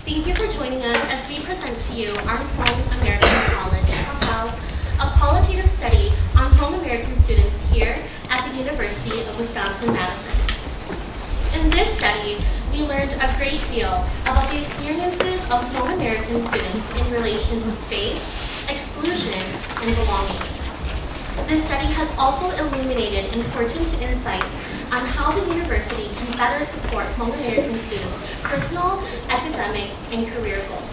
Thank you for joining us as we present to you our Hmong American College, Htaub, a qualitative study on Hmong American students here at the University of Wisconsin-Madison. In this study, we learned a great deal about the experiences of Hmong American students in relation to space, exclusion, and belonging. This study has also illuminated important insights on how the university can better support Hmong American students' personal, academic, and career goals.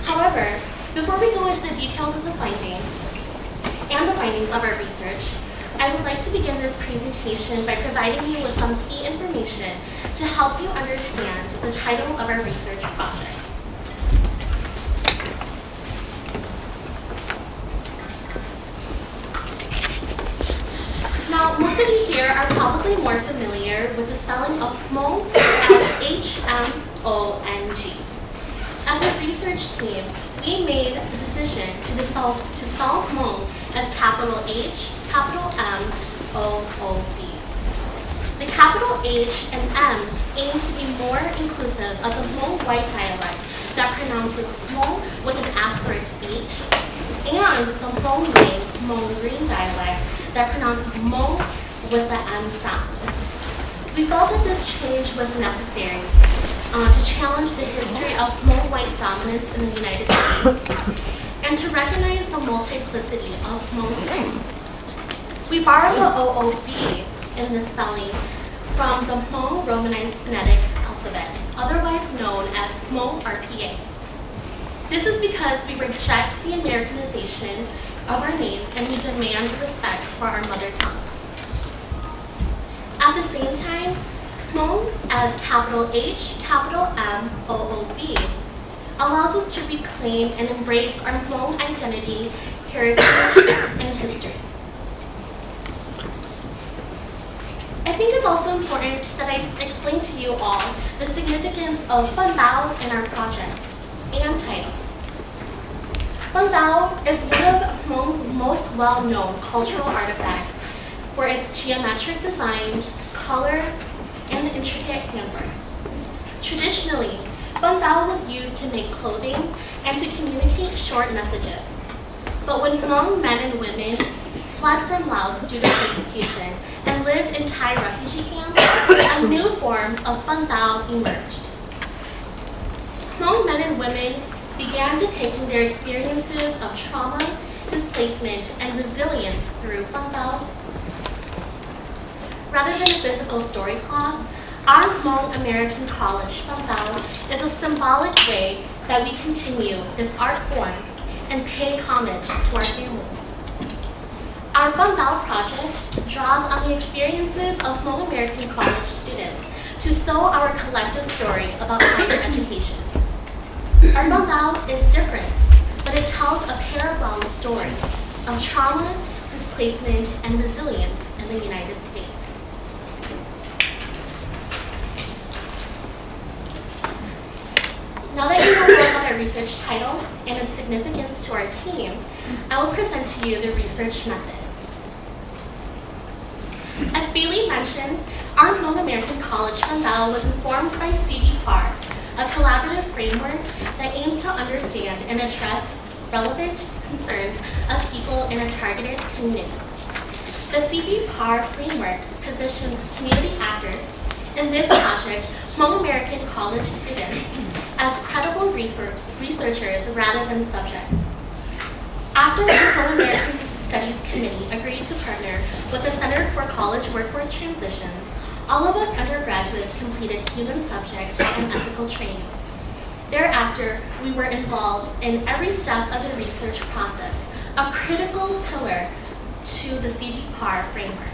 However, before we go into the details of the findings and the findings of our research, I would like to begin this presentation by providing you with some key information to help you understand the title of our research project. Now, most of you here are probably more familiar with the spelling of Hmong as H-M-O-N-G. As a research team, we made the decision to spell Hmong as capital H, capital M, O-O-B. The capital H and M aim to be more inclusive of the Hmong white dialect that pronounces Hmong with an aspirate H, and the Hmong Ring, Hmong Green dialect that pronounces Hmong with the M sound. We felt that this change was necessary to challenge the history of Hmong white dominance in the United States and to recognize the multiplicity of Hmong. We borrow the OOB in the spelling from the Hmong Romanized Phonetic Alphabet, otherwise known as Hmong RPA. This is because we reject the Americanization of our name and we demand respect for our mother tongue. At the same time, Hmong as capital H, capital M, O-O-B allows us to reclaim and embrace our Hmong identity, heritage, and history. I think it's also important that I explain to you all the significance of Htaub in our project and title. Htaub is one of Hmong's most well-known cultural artifacts for its geometric designs, color, and intricate handwork. Traditionally, Htaub was used to make clothing and to communicate short messages. But when Hmong men and women fled from Laos due to persecution and lived in Thai refugee camps, a new form of Htaub emerged. Hmong men and women began depicting their experiences of trauma, displacement, and resilience through Htaub. Rather than a physical story cloth, our Hmong American College Htaub is a symbolic way that we continue this art form and pay homage to our families. Our Htaub project draws on the experiences of Hmong American college students to sew our collective story about higher education. Our Htaub is different, but it tells a parallel story of trauma, displacement, and resilience in the United States. Now that you know more about our research title and its significance to our team, I will present to you the research methods. As Bailey mentioned, our Hmong American College Htaub was informed by CCWT, a collaborative framework that aims to understand and address relevant concerns of people in a targeted community. The CCWT framework positions community actors, in this project, Hmong American college students, as credible researchers rather than subjects. After the Hmong American Studies Committee agreed to partner with the Center for College Workforce Transitions, all of us undergraduates completed human subjects and ethical training. Thereafter, we were involved in every step of the research process, a critical pillar to the CCWT framework.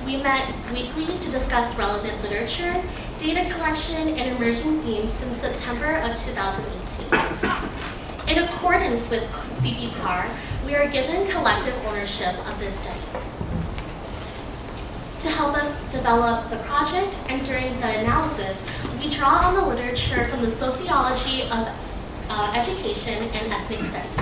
We met weekly to discuss relevant literature, data collection, and emerging themes since September of 2018. In accordance with CCWT, we are given collective ownership of this study. To help us develop the project and during the analysis, we draw on the literature from the sociology of education and ethnic studies.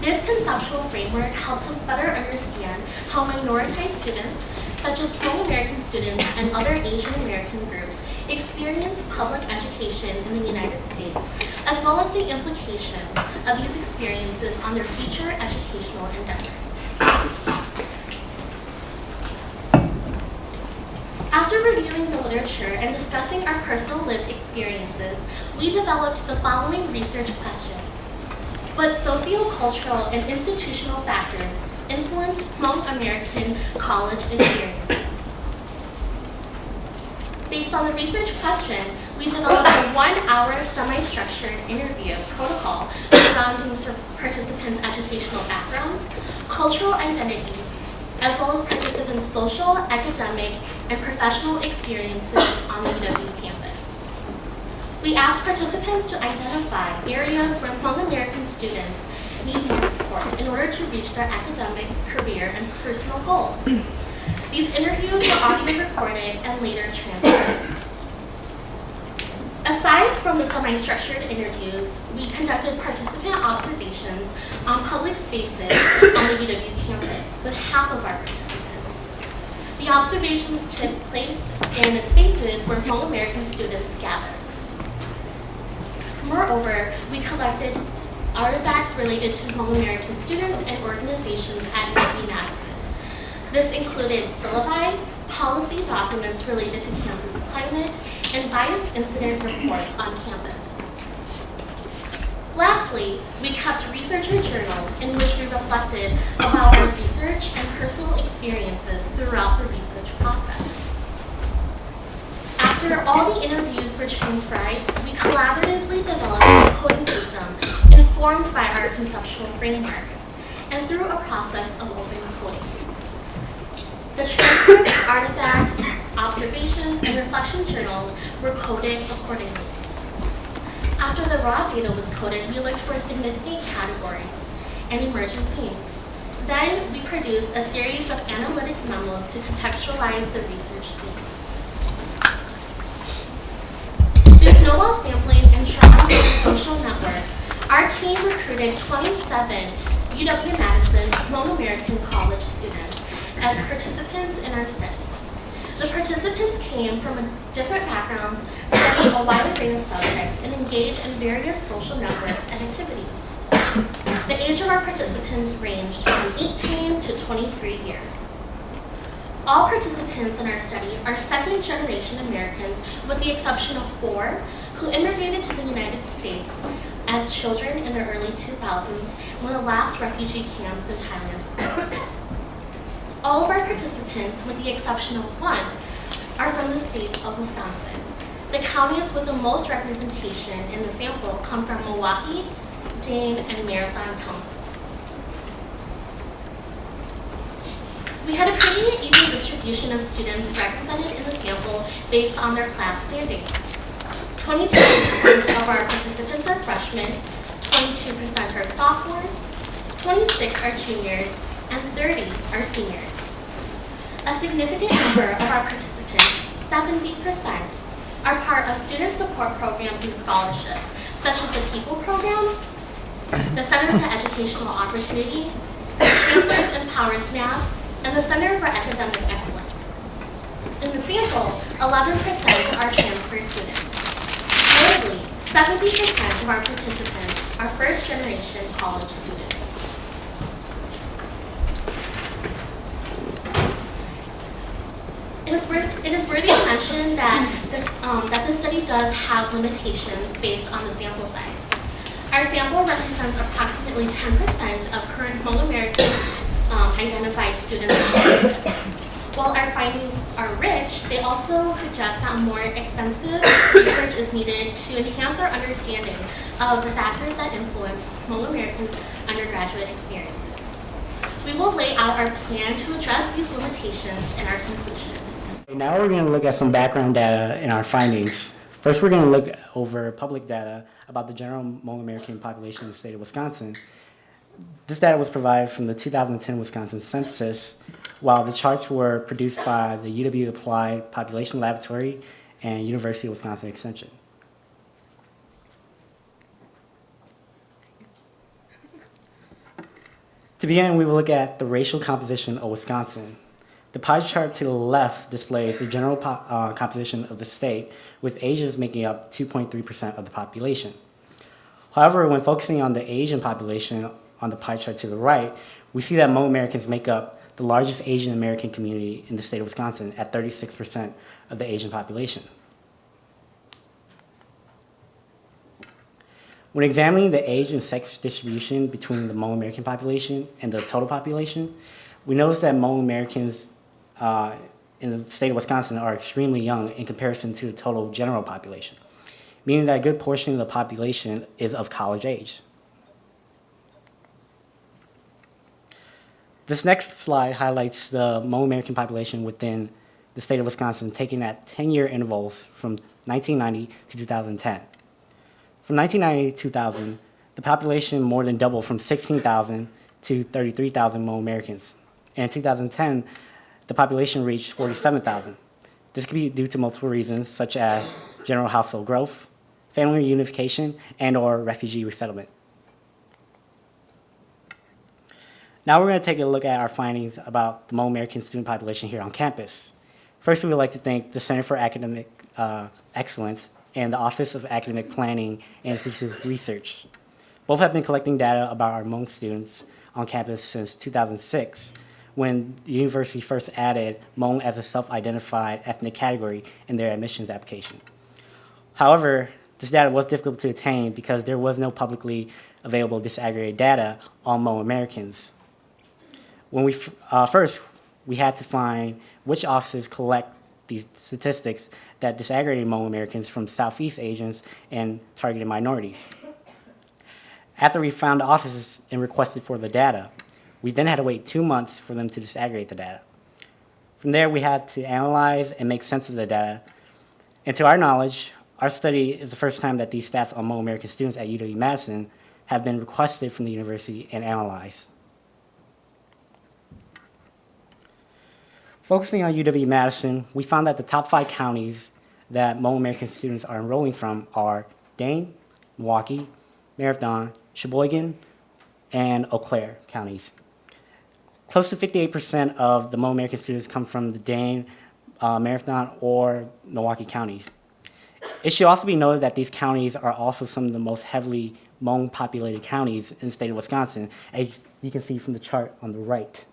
This conceptual framework helps us better understand how minoritized students, such as Hmong American students and other Asian American groups, experience public education in the United States, as well as the implications of these experiences on their future educational endeavors. After reviewing the literature and discussing our personal lived experiences, we developed the following research question. What sociocultural and institutional factors influence Hmong American college experiences? Based on the research question, we developed a 1-hour semi-structured interview protocol surrounding participants' educational backgrounds, cultural identity, as well as participants' social, academic, and professional experiences on the UW campus. We asked participants to identify areas where Hmong American students need more support in order to reach their academic, career, and personal goals. These interviews were audio recorded and later transcribed. Aside from the semi-structured interviews, we conducted participant observations on public spaces on the UW campus with half of our participants. The observations took place in the spaces where Hmong American students gathered. Moreover, we collected artifacts related to Hmong American students and organizations at UW-Madison. This included syllabi, policy documents related to campus climate, and bias incident reports on campus. Lastly, we kept researcher journals in which we reflected about our research and personal experiences throughout the research process. After all the interviews were transcribed, we collaboratively developed a coding system informed by our conceptual framework and through a process of open coding. The transcripts, artifacts, observations, and reflection journals were coded accordingly. After the raw data was coded, we looked for significant categories and emerging themes. Then we produced a series of analytic memos to contextualize the research themes. Through snowball sampling and tracking social networks, our team recruited 27 UW-Madison Hmong American college students as participants in our study. The participants came from different backgrounds, studying a wide array of subjects, and engaged in various social networks and activities. The age of our participants ranged from 18 to 23 years. All participants in our study are second-generation Americans, with the exception of 4 who immigrated to the United States as children in the early 2000s when the last refugee camps in Thailand closed. All of our participants, with the exception of 1, are from the state of Wisconsin. The counties with the most representation in the sample come from Milwaukee, Dane, and Marathon counties. We had a pretty even distribution of students represented in the sample based on their class standing. 22% of our participants are freshmen, 22% are sophomores, 26 are juniors, and 30 are seniors. A significant number of our participants, 70%, are part of student support programs and scholarships, such as the PEOPLE program, the Center for Educational Opportunity, Chancellor's Empowers NAB, and the Center for Academic Excellence. In the sample, 11% are transfer students. Notably, 70% of our participants are first-generation college students. It is worthy of mention that this study does have limitations based on the sample size. Our sample represents approximately 10% of current Hmong American identified students. While our findings are rich, they also suggest that more extensive research is needed to enhance our understanding of the factors that influence Hmong American undergraduate experiences. We will lay out our plan to address these limitations in our conclusion. Now we're going to look at some background data in our findings. First, we're going to look over public data about the general Hmong American population in the state of Wisconsin. This data was provided from the 2010 Wisconsin Census, while the charts were produced by the UW Applied Population Laboratory and University of Wisconsin Extension. To begin, we will look at the racial composition of Wisconsin. The pie chart to the left displays the general composition of the state, with Asians making up 2.3% of the population. However, when focusing on the Asian population on the pie chart to the right, we see that Hmong Americans make up the largest Asian American community in the state of Wisconsin at 36% of the Asian population. When examining the age and sex distribution between the Hmong American population and the total population, we notice that Hmong Americans in the state of Wisconsin are extremely young in comparison to the total general population, meaning that a good portion of the population is of college age. This next slide highlights the Hmong American population within the state of Wisconsin, taken at 10-year intervals from 1990 to 2010. From 1990 to 2000, the population more than doubled from 16,000 to 33,000 Hmong Americans. And in 2010, the population reached 47,000. This could be due to multiple reasons, such as general household growth, family reunification, and/or refugee resettlement. Now we're going to take a look at our findings about the Hmong American student population here on campus. First, we would like to thank the Center for Academic Excellence and the Office of Academic Planning and Institute Research. Both have been collecting data about our Hmong students on campus since 2006, when the university first added Hmong as a self-identified ethnic category in their admissions application. However, this data was difficult to attain because there was no publicly available disaggregated data on Hmong Americans. When we had to find which offices collect these statistics that disaggregated Hmong Americans from Southeast Asians and targeted minorities. After we found the offices and requested for the data, we then had to wait 2 months for them to disaggregate the data. From there, we had to analyze and make sense of the data. And to our knowledge, our study is the first time that these stats on Hmong American students at UW-Madison have been requested from the university and analyzed. Focusing on UW-Madison, we found that the top 5 counties that Hmong American students are enrolling from are Dane, Milwaukee, Marathon, Sheboygan, and Eau Claire counties. Close to 58% of the Hmong American students come from the Dane, Marathon, or Milwaukee counties. It should also be noted that these counties are also some of the most heavily Hmong populated counties in the state of Wisconsin, as you can see from the chart on the right.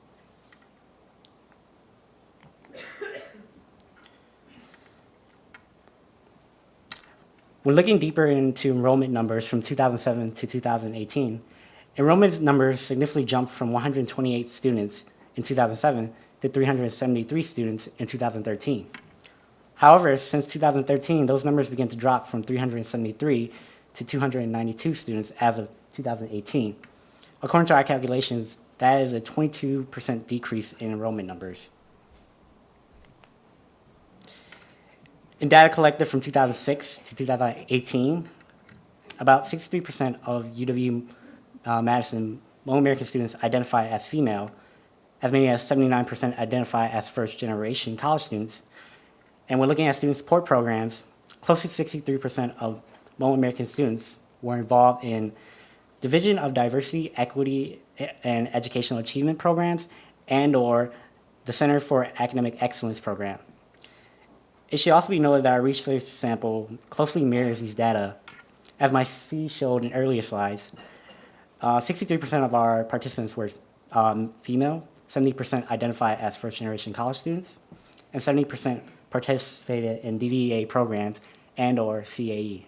When looking deeper into enrollment numbers from 2007 to 2018, enrollment numbers significantly jumped from 128 students in 2007 to 373 students in 2013. However, since 2013, those numbers began to drop from 373 to 292 students as of 2018. According to our calculations, that is a 22% decrease in enrollment numbers. In data collected from 2006 to 2018, about 63% of UW-Madison Hmong American students identify as female, as many as 79% identify as first-generation college students. And when looking at student support programs, close to 63% of Hmong American students were involved in Division of Diversity, Equity, and Educational Achievement programs and/or the Center for Academic Excellence program. It should also be noted that our research sample closely mirrors these data. As my C showed in earlier slides, 63% of our participants were female, 70% identify as first-generation college students, and 70% participated in DDA programs and/or CAE.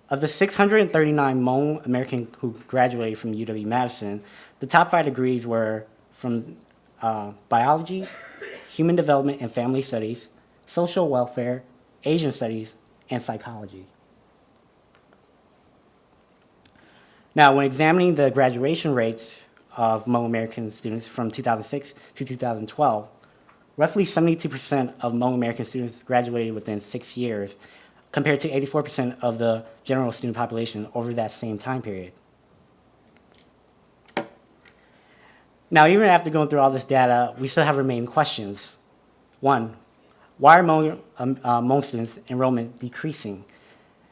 Of the 639 Hmong American who graduated from UW-Madison, the top 5 degrees were from biology, human development and family studies, social welfare, Asian studies, and psychology. Now, when examining the graduation rates of Hmong American students from 2006 to 2012, roughly 72% of Hmong American students graduated within 6 years, compared to 84% of the general student population over that same time period. Now, even after going through all this data, we still have remaining questions. 1, why are Hmong students' enrollment decreasing?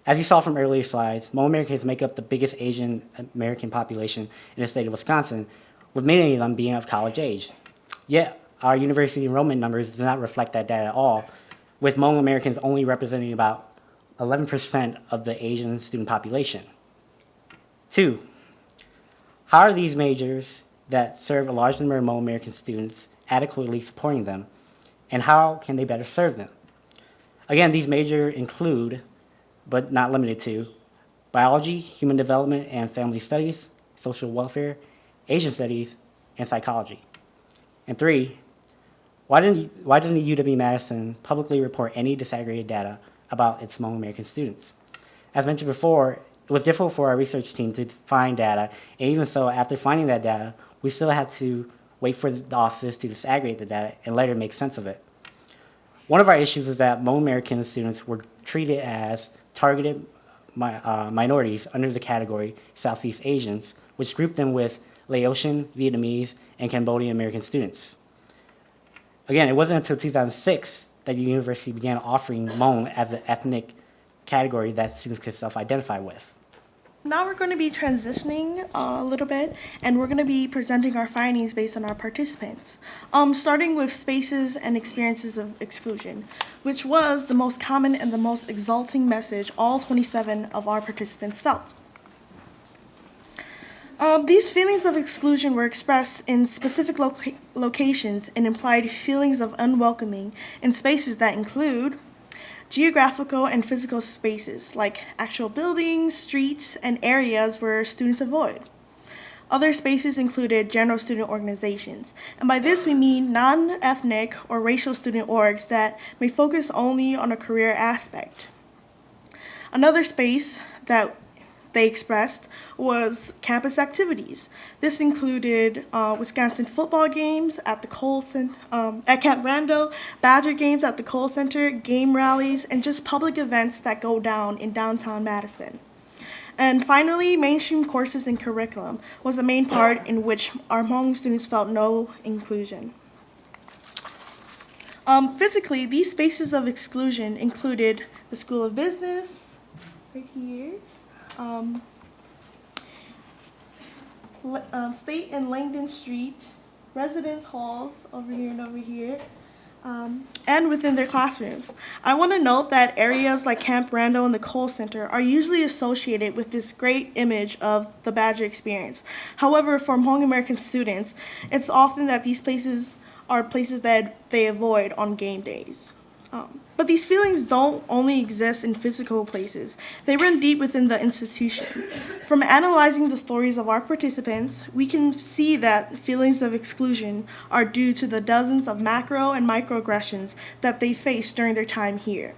As you saw from earlier slides, Hmong Americans make up the biggest Asian American population in the state of Wisconsin, with many of them being of college age. Yet, our university enrollment numbers do not reflect that data at all, with Hmong Americans only representing about 11% of the Asian student population. 2, how are these majors that serve a large number of Hmong American students adequately supporting them, and how can they better serve them? Again, these majors include, but not limited to, biology, human development and family studies, social welfare, Asian studies, and psychology. And 3, why doesn't the UW-Madison publicly report any disaggregated data about its Hmong American students? As mentioned before, it was difficult for our research team to find data, and even so, after finding that data, we still had to wait for the office to disaggregate the data and later make sense of it. One of our issues is that Hmong American students were treated as targeted minorities under the category Southeast Asians, which grouped them with Laotian, Vietnamese, and Cambodian American students. Again, it wasn't until 2006 that the university began offering Hmong as an ethnic category that students could self-identify with. Now we're going to be transitioning a little bit, and we're going to be presenting our findings based on our participants, starting with spaces and experiences of exclusion, which was the most common and the most exalting message all 27 of our participants felt. These feelings of exclusion were expressed in specific locations and implied feelings of unwelcoming in spaces that include geographical and physical spaces, like actual buildings, streets, and areas where students avoid. Other spaces included general student organizations, and by this we mean non-ethnic or racial student orgs that may focus only on a career aspect. Another space that they expressed was campus activities. This included Wisconsin football games at the at Camp Rando, Badger games at the Cole Center, game rallies, and just public events that go down in downtown Madison. And finally, mainstream courses and curriculum was the main part in which our Hmong students felt no inclusion. Physically, these spaces of exclusion included the School of Business, right here, State and Langdon Street, residence halls over here and over here, and within their classrooms. I want to note that areas like Camp Rando and the Cole Center are usually associated with this great image of the Badger experience. However, for Hmong American students, it's often that these places are places that they avoid on game days. But these feelings don't only exist in physical places. They run deep within the institution. From analyzing the stories of our participants, we can see that feelings of exclusion are due to the dozens of macro and microaggressions that they face during their time here.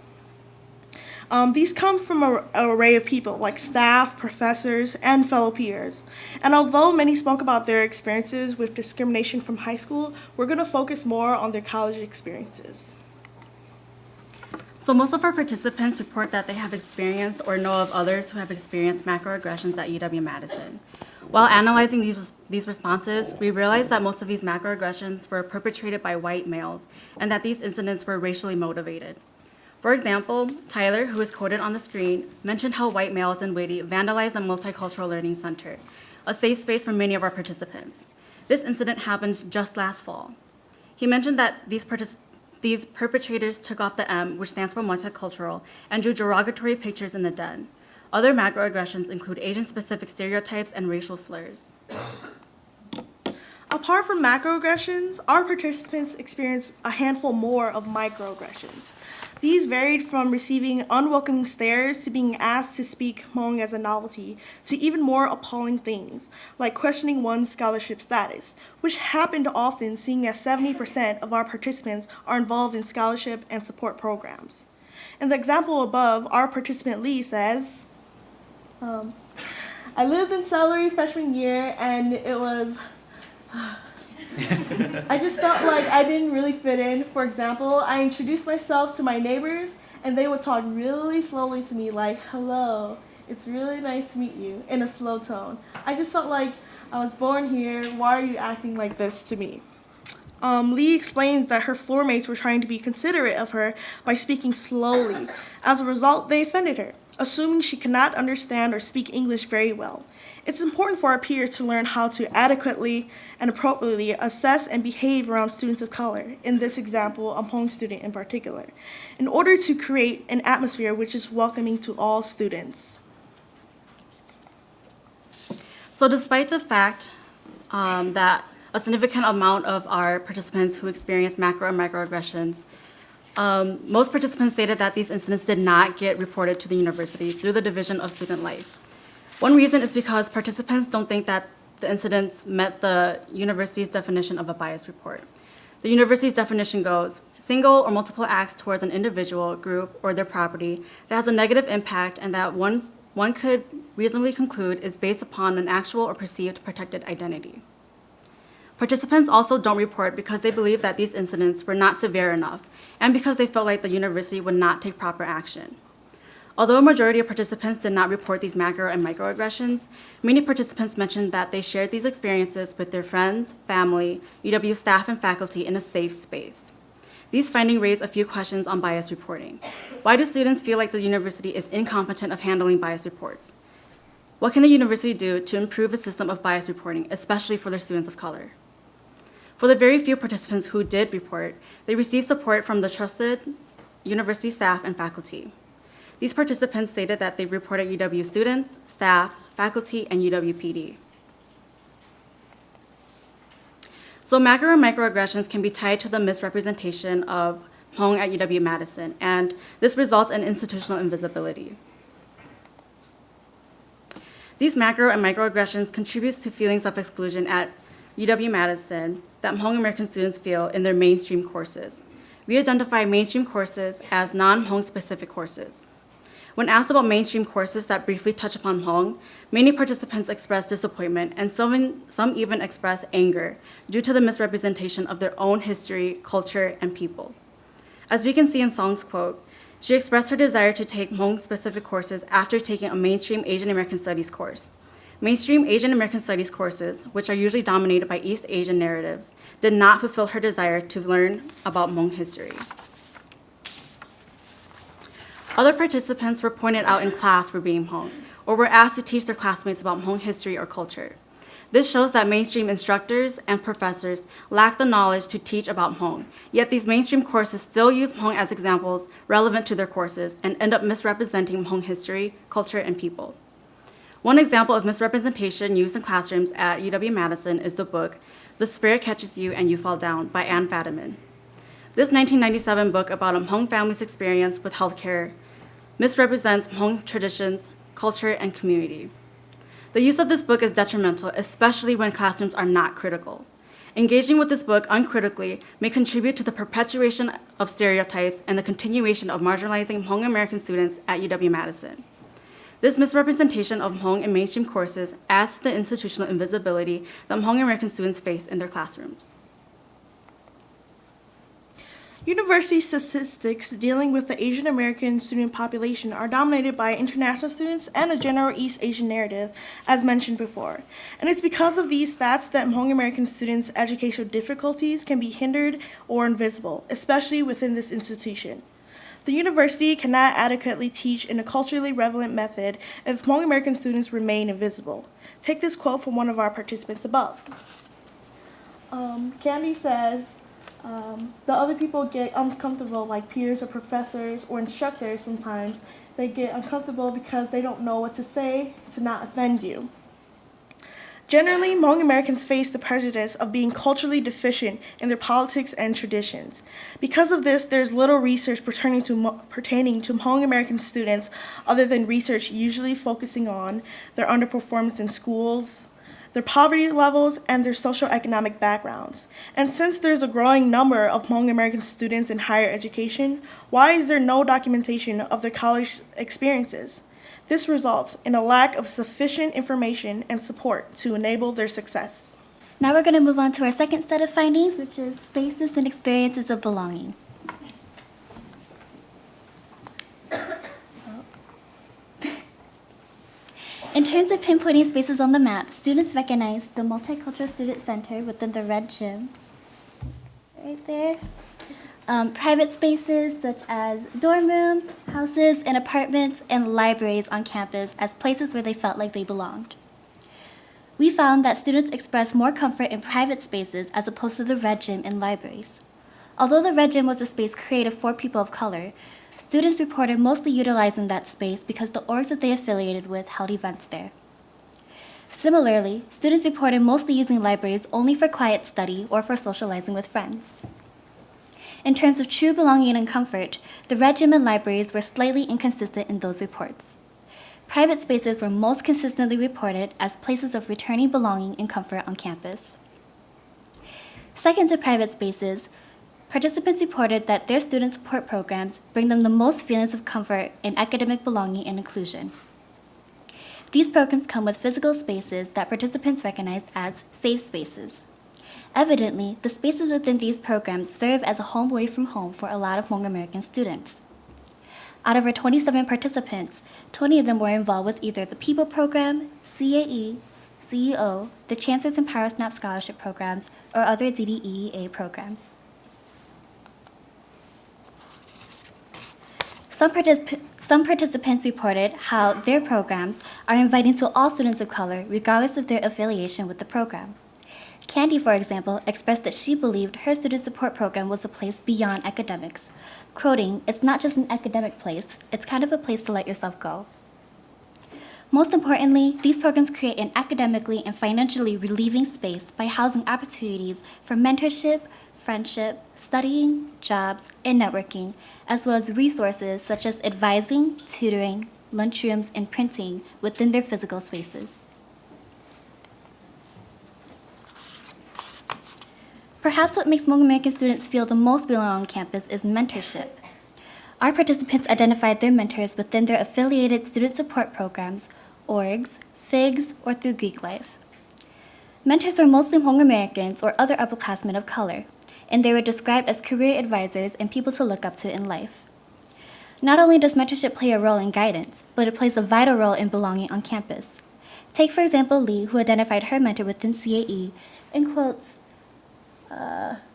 These come from an array of people like staff, professors, and fellow peers. And although many spoke about their experiences with discrimination from high school, we're going to focus more on their college experiences. So most of our participants report that they have experienced or know of others who have experienced macroaggressions at UW-Madison. While analyzing these responses, we realized that most of these macroaggressions were perpetrated by white males and that these incidents were racially motivated. For example, Tyler, who is quoted on the screen, mentioned how white males in Wadey vandalized the Multicultural Learning Center, a safe space for many of our participants. This incident happened just last fall. He mentioned that these perpetrators took off the M, which stands for multicultural, and drew derogatory pictures in the den. Other macroaggressions include Asian-specific stereotypes and racial slurs. Apart from macroaggressions, our participants experienced a handful more of microaggressions. These varied from receiving unwelcoming stares to being asked to speak Hmong as a novelty, to even more appalling things, like questioning one's scholarship status, which happened often seeing as 70% of our participants are involved in scholarship and support programs. In the example above, our participant Lee says, I lived in Celery freshman year and it was I just felt like I didn't really fit in. For example, I introduced myself to my neighbors, and they would talk really slowly to me, like, hello, it's really nice to meet you, in a slow tone. I just felt like I was born here, why are you acting like this to me? Lee explains that her floor mates were trying to be considerate of her by speaking slowly. As a result, they offended her, assuming she could not understand or speak English very well. It's important for our peers to learn how to adequately and appropriately assess and behave around students of color, in this example, a Hmong student in particular, in order to create an atmosphere which is welcoming to all students. So despite the fact that a significant amount of our participants who experienced macro and microaggressions, most participants stated that these incidents did not get reported to the university through the Division of Student Life. One reason is because participants don't think that the incidents met the university's definition of a bias report. The university's definition goes, single or multiple acts towards an individual, group, or their property that has a negative impact and that one could reasonably conclude is based upon an actual or perceived protected identity. Participants also don't report because they believe that these incidents were not severe enough and because they felt like the university would not take proper action. Although a majority of participants did not report these macro and microaggressions, many participants mentioned that they shared these experiences with their friends, family, UW staff, and faculty in a safe space. These findings raise a few questions on bias reporting. Why do students feel like the university is incompetent of handling bias reports? What can the university do to improve a system of bias reporting, especially for their students of color? For the very few participants who did report, they received support from the trusted university staff and faculty. These participants stated that they reported UW students, staff, faculty, and UW PD. So macro and microaggressions can be tied to the misrepresentation of Hmong at UW-Madison, and this results in institutional invisibility. These macro and microaggressions contribute to feelings of exclusion at UW-Madison that Hmong American students feel in their mainstream courses. We identify mainstream courses as non-Hmong specific courses. When asked about mainstream courses that briefly touch upon Hmong, many participants express disappointment and some even express anger due to the misrepresentation of their own history, culture, and people. As we can see in Song's quote, she expressed her desire to take Hmong specific courses after taking a mainstream Asian American Studies course. Mainstream Asian American Studies courses, which are usually dominated by East Asian narratives, did not fulfill her desire to learn about Hmong history. Other participants were pointed out in class for being Hmong, or were asked to teach their classmates about Hmong history or culture. This shows that mainstream instructors and professors lack the knowledge to teach about Hmong, yet these mainstream courses still use Hmong as examples relevant to their courses and end up misrepresenting Hmong history, culture, and people. One example of misrepresentation used in classrooms at UW-Madison is the book The Spirit Catches You and You Fall Down by Ann Fadiman. This 1997 book about a Hmong family's experience with healthcare misrepresents Hmong traditions, culture, and community. The use of this book is detrimental, especially when classrooms are not critical. Engaging with this book uncritically may contribute to the perpetuation of stereotypes and the continuation of marginalizing Hmong American students at UW-Madison. This misrepresentation of Hmong in mainstream courses adds to the institutional invisibility that Hmong American students face in their classrooms. University statistics dealing with the Asian American student population are dominated by international students and a general East Asian narrative, as mentioned before. And it's because of these stats that Hmong American students' educational difficulties can be hindered or invisible, especially within this institution. The university cannot adequately teach in a culturally relevant method if Hmong American students remain invisible. Take this quote from one of our participants above. Candy says, the other people get uncomfortable, like peers or professors or instructors sometimes. They get uncomfortable because they don't know what to say to not offend you. Generally, Hmong Americans face the prejudice of being culturally deficient in their politics and traditions. Because of this, there's little research pertaining to Hmong American students other than research usually focusing on their underperformance in schools, their poverty levels, and their socioeconomic backgrounds. And since there's a growing number of Hmong American students in higher education, why is there no documentation of their college experiences? This results in a lack of sufficient information and support to enable their success. Now we're going to move on to our second set of findings, which is spaces and experiences of belonging. In terms of pinpointing spaces on the map, students recognize the Multicultural Student Center within the red gym, right there. Private spaces such as dorm rooms, houses, and apartments, and libraries on campus as places where they felt like they belonged. We found that students expressed more comfort in private spaces as opposed to the red gym in libraries. Although the red gym was a space created for people of color, students reported mostly utilizing that space because the orgs that they affiliated with held events there. Similarly, students reported mostly using libraries only for quiet study or for socializing with friends. In terms of true belonging and comfort, the red gym and libraries were slightly inconsistent in those reports. Private spaces were most consistently reported as places of returning belonging and comfort on campus. Second to private spaces, participants reported that their student support programs bring them the most feelings of comfort in academic belonging and inclusion. These programs come with physical spaces that participants recognize as safe spaces. Evidently, the spaces within these programs serve as a home away from home for a lot of Hmong American students. Out of our 27 participants, 20 of them were involved with either the PEOPLE program, CAE, CEO, the Chancellors and Power Snap Scholarship programs, or other DDEA programs. Some participants reported how their programs are inviting to all students of color, regardless of their affiliation with the program. Candy, for example, expressed that she believed her student support program was a place beyond academics, quoting, "It's not just an academic place, it's kind of a place to let yourself go." Most importantly, these programs create an academically and financially relieving space by housing opportunities for mentorship, friendship, studying, jobs, and networking, as well as resources such as advising, tutoring, lunchrooms, and printing within their physical spaces. Perhaps what makes Hmong American students feel the most belong on campus is mentorship. Our participants identified their mentors within their affiliated student support programs, orgs, FIGs, or through Greek life. Mentors were mostly Hmong Americans or other upperclassmen of color, and they were described as career advisors and people to look up to in life. Not only does mentorship play a role in guidance, but it plays a vital role in belonging on campus. Take, for example, Lee, who identified her mentor within CAE, and quotes,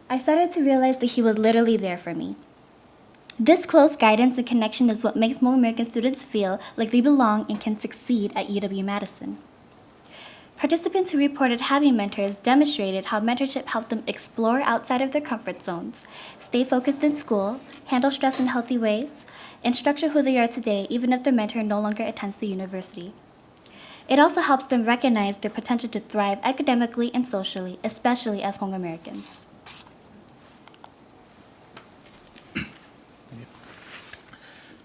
"I started to realize that he was literally there for me." This close guidance and connection is what makes Hmong American students feel like they belong and can succeed at UW-Madison. Participants who reported having mentors demonstrated how mentorship helped them explore outside of their comfort zones, stay focused in school, handle stress in healthy ways, and structure who they are today even if their mentor no longer attends the university. It also helps them recognize their potential to thrive academically and socially, especially as Hmong Americans.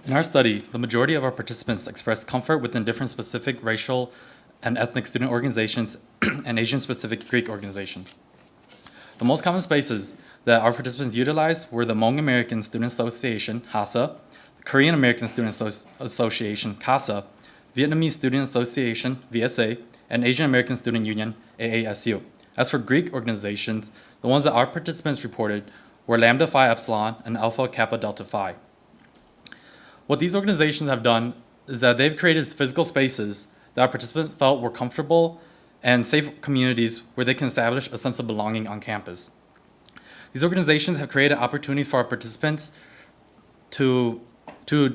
In our study, the majority of our participants expressed comfort within different specific racial and ethnic student organizations and Asian-specific Greek organizations. The most common spaces that our participants utilized were the Hmong American Student Association, HASA, the Korean American Student Association, CASA, Vietnamese Student Association, VSA, and Asian American Student Union, AASU. As for Greek organizations, the ones that our participants reported were Lambda Phi Epsilon and Alpha Kappa Delta Phi. What these organizations have done is that they've created physical spaces that our participants felt were comfortable and safe communities where they can establish a sense of belonging on campus. These organizations have created opportunities for our participants to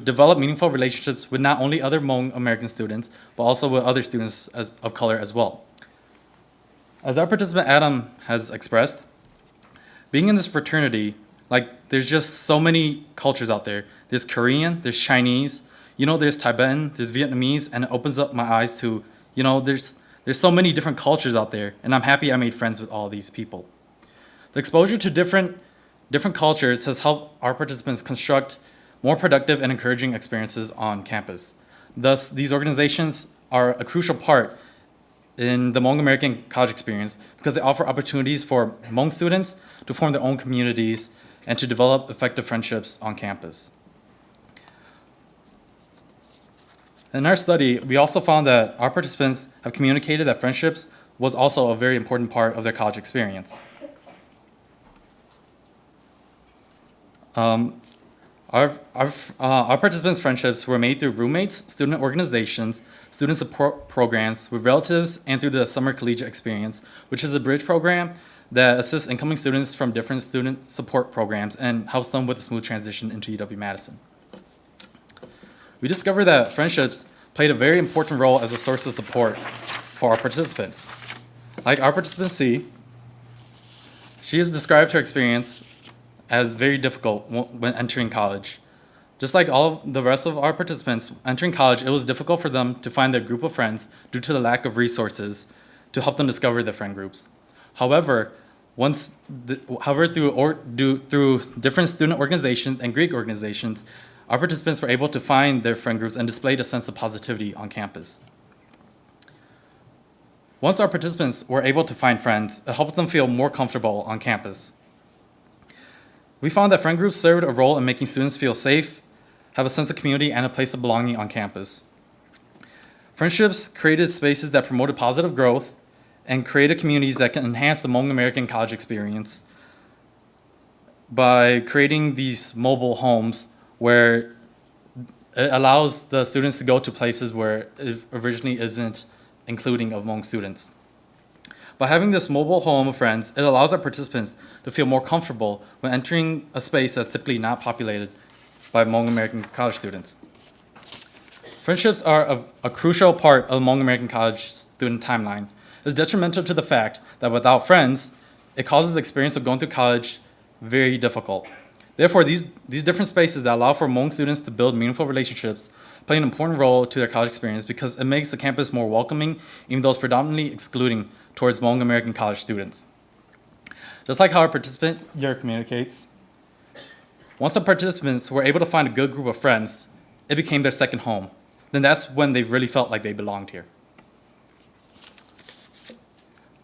develop meaningful relationships with not only other Hmong American students, but also with other students of color as well. As our participant Adam has expressed, being in this fraternity, there's just so many cultures out there. There's Korean, there's Chinese, there's Tibetan, there's Vietnamese, and it opens up my eyes to, there's so many different cultures out there, and I'm happy I made friends with all these people. The exposure to different cultures has helped our participants construct more productive and encouraging experiences on campus. Thus, these organizations are a crucial part in the Hmong American college experience because they offer opportunities for Hmong students to form their own communities and to develop effective friendships on campus. In our study, we also found that our participants have communicated that friendships was also a very important part of their college experience. Our participants' friendships were made through roommates, student organizations, student support programs, with relatives, and through the Summer Collegiate Experience, which is a bridge program that assists incoming students from different student support programs and helps them with a smooth transition into UW-Madison. We discovered that friendships played a very important role as a source of support for our participants. Like our participant C, she has described her experience as very difficult when entering college. Just like all of the rest of our participants, entering college, it was difficult for them to find their group of friends due to the lack of resources to help them discover their friend groups. However, through different student organizations and Greek organizations, our participants were able to find their friend groups and displayed a sense of positivity on campus. Once our participants were able to find friends, it helped them feel more comfortable on campus. We found that friend groups served a role in making students feel safe, have a sense of community, and a place of belonging on campus. Friendships created spaces that promoted positive growth and created communities that can enhance the Hmong American college experience by creating these mobile homes where it allows the students to go to places where it originally isn't including of Hmong students. By having this mobile home of friends, it allows our participants to feel more comfortable when entering a space that's typically not populated by Hmong American college students. Friendships are a crucial part of the Hmong American college student timeline. It's detrimental to the fact that without friends, it causes the experience of going through college very difficult. Therefore, these different spaces that allow for Hmong students to build meaningful relationships play an important role to their college experience because it makes the campus more welcoming, even though it's predominantly excluding towards Hmong American college students. Just like how our participant here communicates, once the participants were able to find a good group of friends, it became their second home. Then that's when they really felt like they belonged here.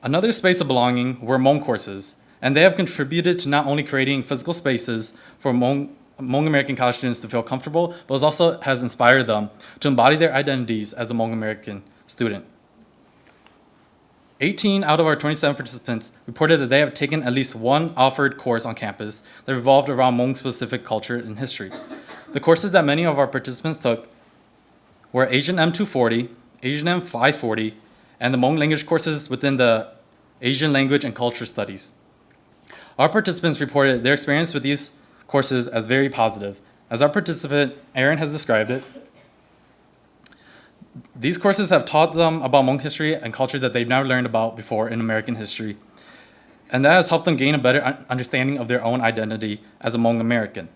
Another space of belonging were Hmong courses, and they have contributed to not only creating physical spaces for Hmong American college students to feel comfortable, but it also has inspired them to embody their identities as a Hmong American student. 18 out of our 27 participants reported that they have taken at least one offered course on campus that revolved around Hmong-specific culture and history. The courses that many of our participants took were Asian M240, Asian M540, and the Hmong language courses within the Asian Language and Culture Studies. Our participants reported their experience with these courses as very positive. As our participant, Aaron, has described it, these courses have taught them about Hmong history and culture that they've never learned about before in American history. And that has helped them gain a better understanding of their own identity as a Hmong American.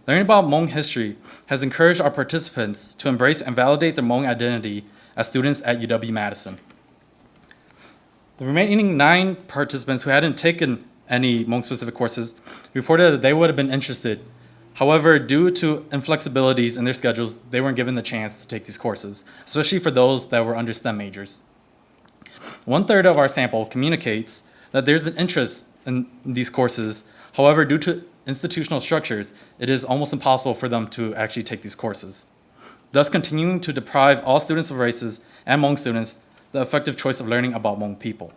Learning about Hmong history has encouraged our participants to embrace and validate their Hmong identity as students at UW-Madison. The remaining 9 participants who hadn't taken any Hmong-specific courses reported that they would have been interested. However, due to inflexibilities in their schedules, they weren't given the chance to take these courses, especially for those that were under STEM majors. 1/3 of our sample communicates that there's an interest in these courses. However, due to institutional structures, it is almost impossible for them to actually take these courses, thus continuing to deprive all students of races and Hmong students the effective choice of learning about Hmong people.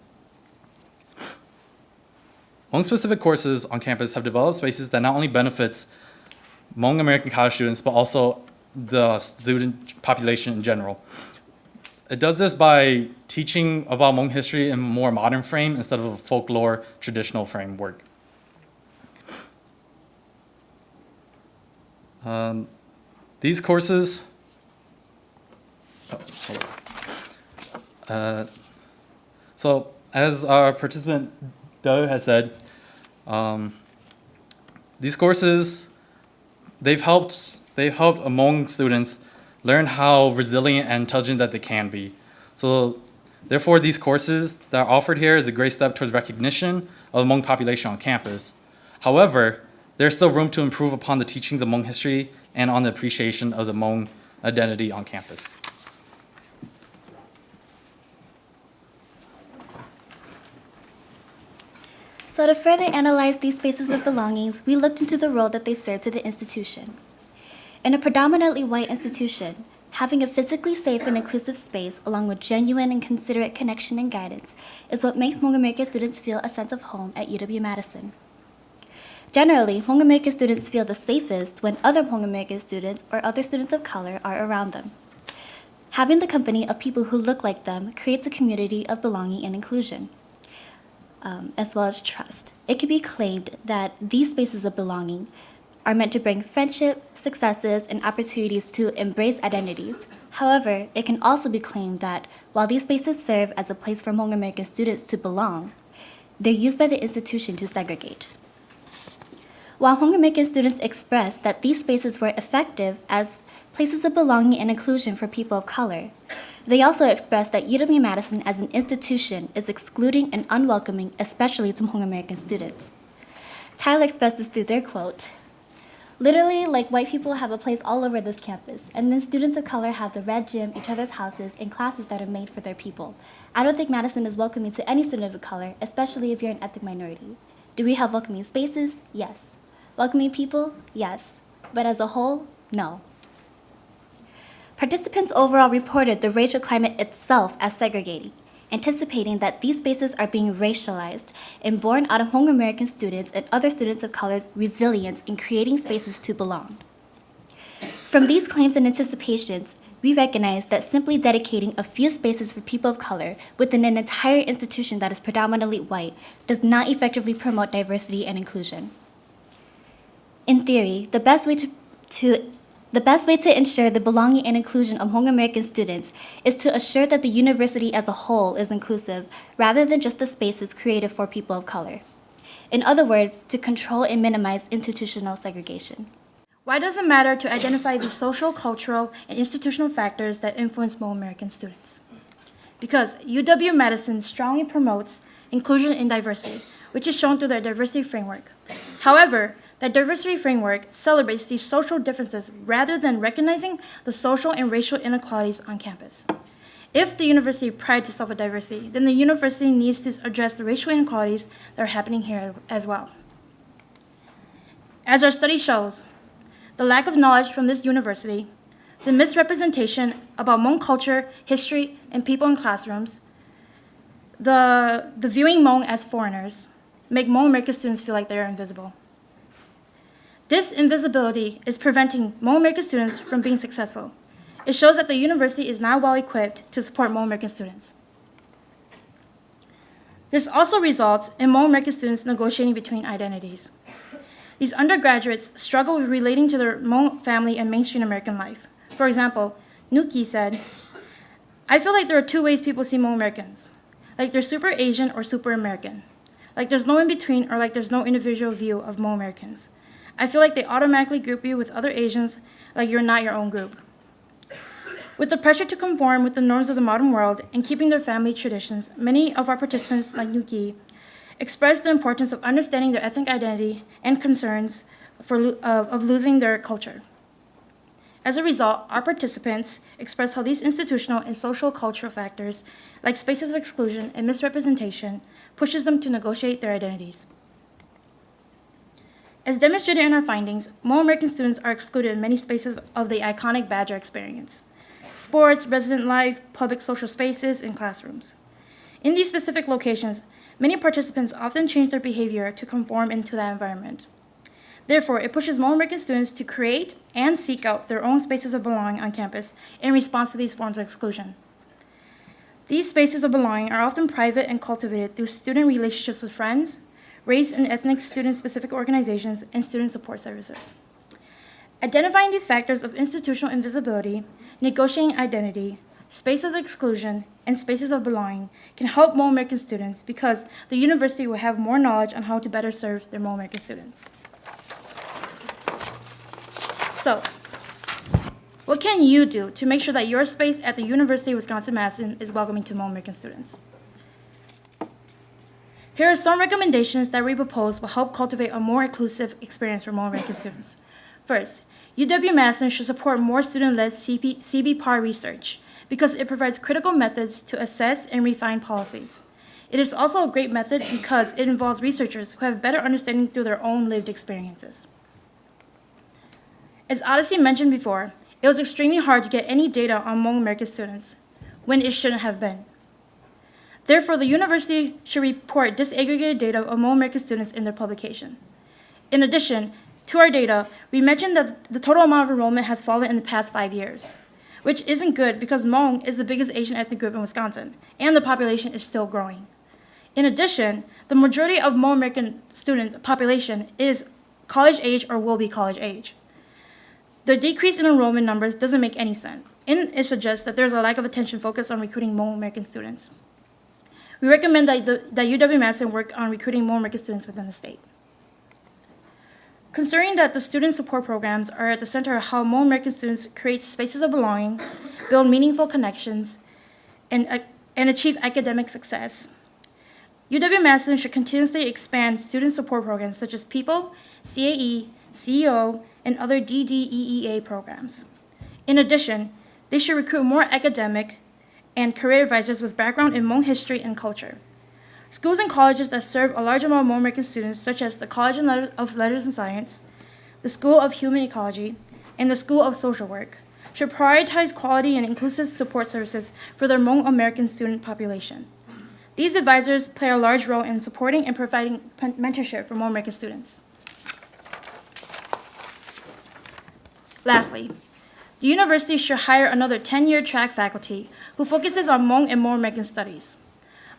Hmong-specific courses on campus have developed spaces that not only benefits Hmong American college students, but also the student population in general. It does this by teaching about Hmong history in a more modern frame instead of a folklore traditional framework. These courses, so as our participant Doe has said, these courses, they've helped Hmong students learn how resilient and intelligent that they can be. So therefore, these courses that are offered here is a great step towards recognition of the Hmong population on campus. However, there's still room to improve upon the teachings of Hmong history and on the appreciation of the Hmong identity on campus. So to further analyze these spaces of belongings, we looked into the role that they serve to the institution. In a predominantly white institution, having a physically safe and inclusive space along with genuine and considerate connection and guidance is what makes Hmong American students feel a sense of home at UW-Madison. Generally, Hmong American students feel the safest when other Hmong American students or other students of color are around them. Having the company of people who look like them creates a community of belonging and inclusion, as well as trust. It can be claimed that these spaces of belonging are meant to bring friendship, successes, and opportunities to embrace identities, However, it can also be claimed that while these spaces serve as a place for Hmong American students to belong, they're used by the institution to segregate. While Hmong American students express that these spaces were effective as places of belonging and inclusion for people of color, they also express that UW-Madison as an institution is excluding and unwelcoming, especially to Hmong American students. Tyler expressed this through their quote, "Literally, like white people have a place all over this campus, and then students of color have the red gym, each other's houses, and classes that are made for their people. I don't think Madison is welcoming to any student of color, especially if you're an ethnic minority. Do we have welcoming spaces? Yes. Welcoming people? Yes. But as a whole, no." Participants overall reported the racial climate itself as segregating, anticipating that these spaces are being racialized and born out of Hmong American students and other students of color's resilience in creating spaces to belong. From these claims and anticipations, we recognize that simply dedicating a few spaces for people of color within an entire institution that is predominantly white does not effectively promote diversity and inclusion. In theory, the best way to ensure the belonging and inclusion of Hmong American students is to assure that the university as a whole is inclusive rather than just the spaces created for people of color. In other words, to control and minimize institutional segregation. Why does it matter to identify the social, cultural, and institutional factors that influence Hmong American students? Because UW-Madison strongly promotes inclusion and diversity, which is shown through their diversity framework. However, that diversity framework celebrates these social differences rather than recognizing the social and racial inequalities on campus. If the university prides itself on diversity, then the university needs to address the racial inequalities that are happening here as well. As our study shows, the lack of knowledge from this university, the misrepresentation about Hmong culture, history, and people in classrooms, the viewing Hmong as foreigners, make Hmong American students feel like they are invisible. This invisibility is preventing Hmong American students from being successful. It shows that the university is not well equipped to support Hmong American students. This also results in Hmong American students negotiating between identities. These undergraduates struggle with relating to their Hmong family and mainstream American life. For example, Nuki said, "I feel like there are two ways people see Hmong Americans. Like they're super Asian or super American. Like there's no in between or like there's no individual view of Hmong Americans. I feel like they automatically group you with other Asians like you're not your own group." With the pressure to conform with the norms of the modern world and keeping their family traditions, many of our participants, like Nuki, expressed the importance of understanding their ethnic identity and concerns of losing their culture. As a result, our participants expressed how these institutional and social cultural factors, like spaces of exclusion and misrepresentation, pushes them to negotiate their identities. As demonstrated in our findings, Hmong American students are excluded in many spaces of the iconic Badger experience: sports, resident life, public social spaces, and classrooms. In these specific locations, many participants often change their behavior to conform into that environment. Therefore, it pushes Hmong American students to create and seek out their own spaces of belonging on campus in response to these forms of exclusion. These spaces of belonging are often private and cultivated through student relationships with friends, race and ethnic student-specific organizations, and student support services. Identifying these factors of institutional invisibility, negotiating identity, spaces of exclusion, and spaces of belonging can help Hmong American students because the university will have more knowledge on how to better serve their Hmong American students. So, what can you do to make sure that your space at the University of Wisconsin-Madison is welcoming to Hmong American students? Here are some recommendations that we propose will help cultivate a more inclusive experience for Hmong American students. First, UW-Madison should support more student-led CB-PAR research because it provides critical methods to assess and refine policies. It is also a great method because it involves researchers who have better understanding through their own lived experiences. As Odyssey mentioned before, it was extremely hard to get any data on Hmong American students when it shouldn't have been. Therefore, the university should report disaggregated data of Hmong American students in their publication. In addition to our data, we mentioned that the total amount of enrollment has fallen in the past 5 years, which isn't good because Hmong is the biggest Asian ethnic group in Wisconsin, and the population is still growing. In addition, the majority of Hmong American student population is college age or will be college age. The decrease in enrollment numbers doesn't make any sense, and it suggests that there's a lack of attention focused on recruiting Hmong American students. We recommend that UW-Madison work on recruiting Hmong American students within the state. Considering that the student support programs are at the center of how Hmong American students create spaces of belonging, build meaningful connections, and achieve academic success, UW-Madison should continuously expand student support programs such as PEOPLE, CAE, CEO, and other DDEEA programs. In addition, they should recruit more academic and career advisors with background in Hmong history and culture. Schools and colleges that serve a large amount of Hmong American students, such as the College of Letters and Science, the School of Human Ecology, and the School of Social Work, should prioritize quality and inclusive support services for their Hmong American student population. These advisors play a large role in supporting and providing mentorship for Hmong American students. Lastly, the university should hire another 10-year track faculty who focuses on Hmong and Hmong American studies.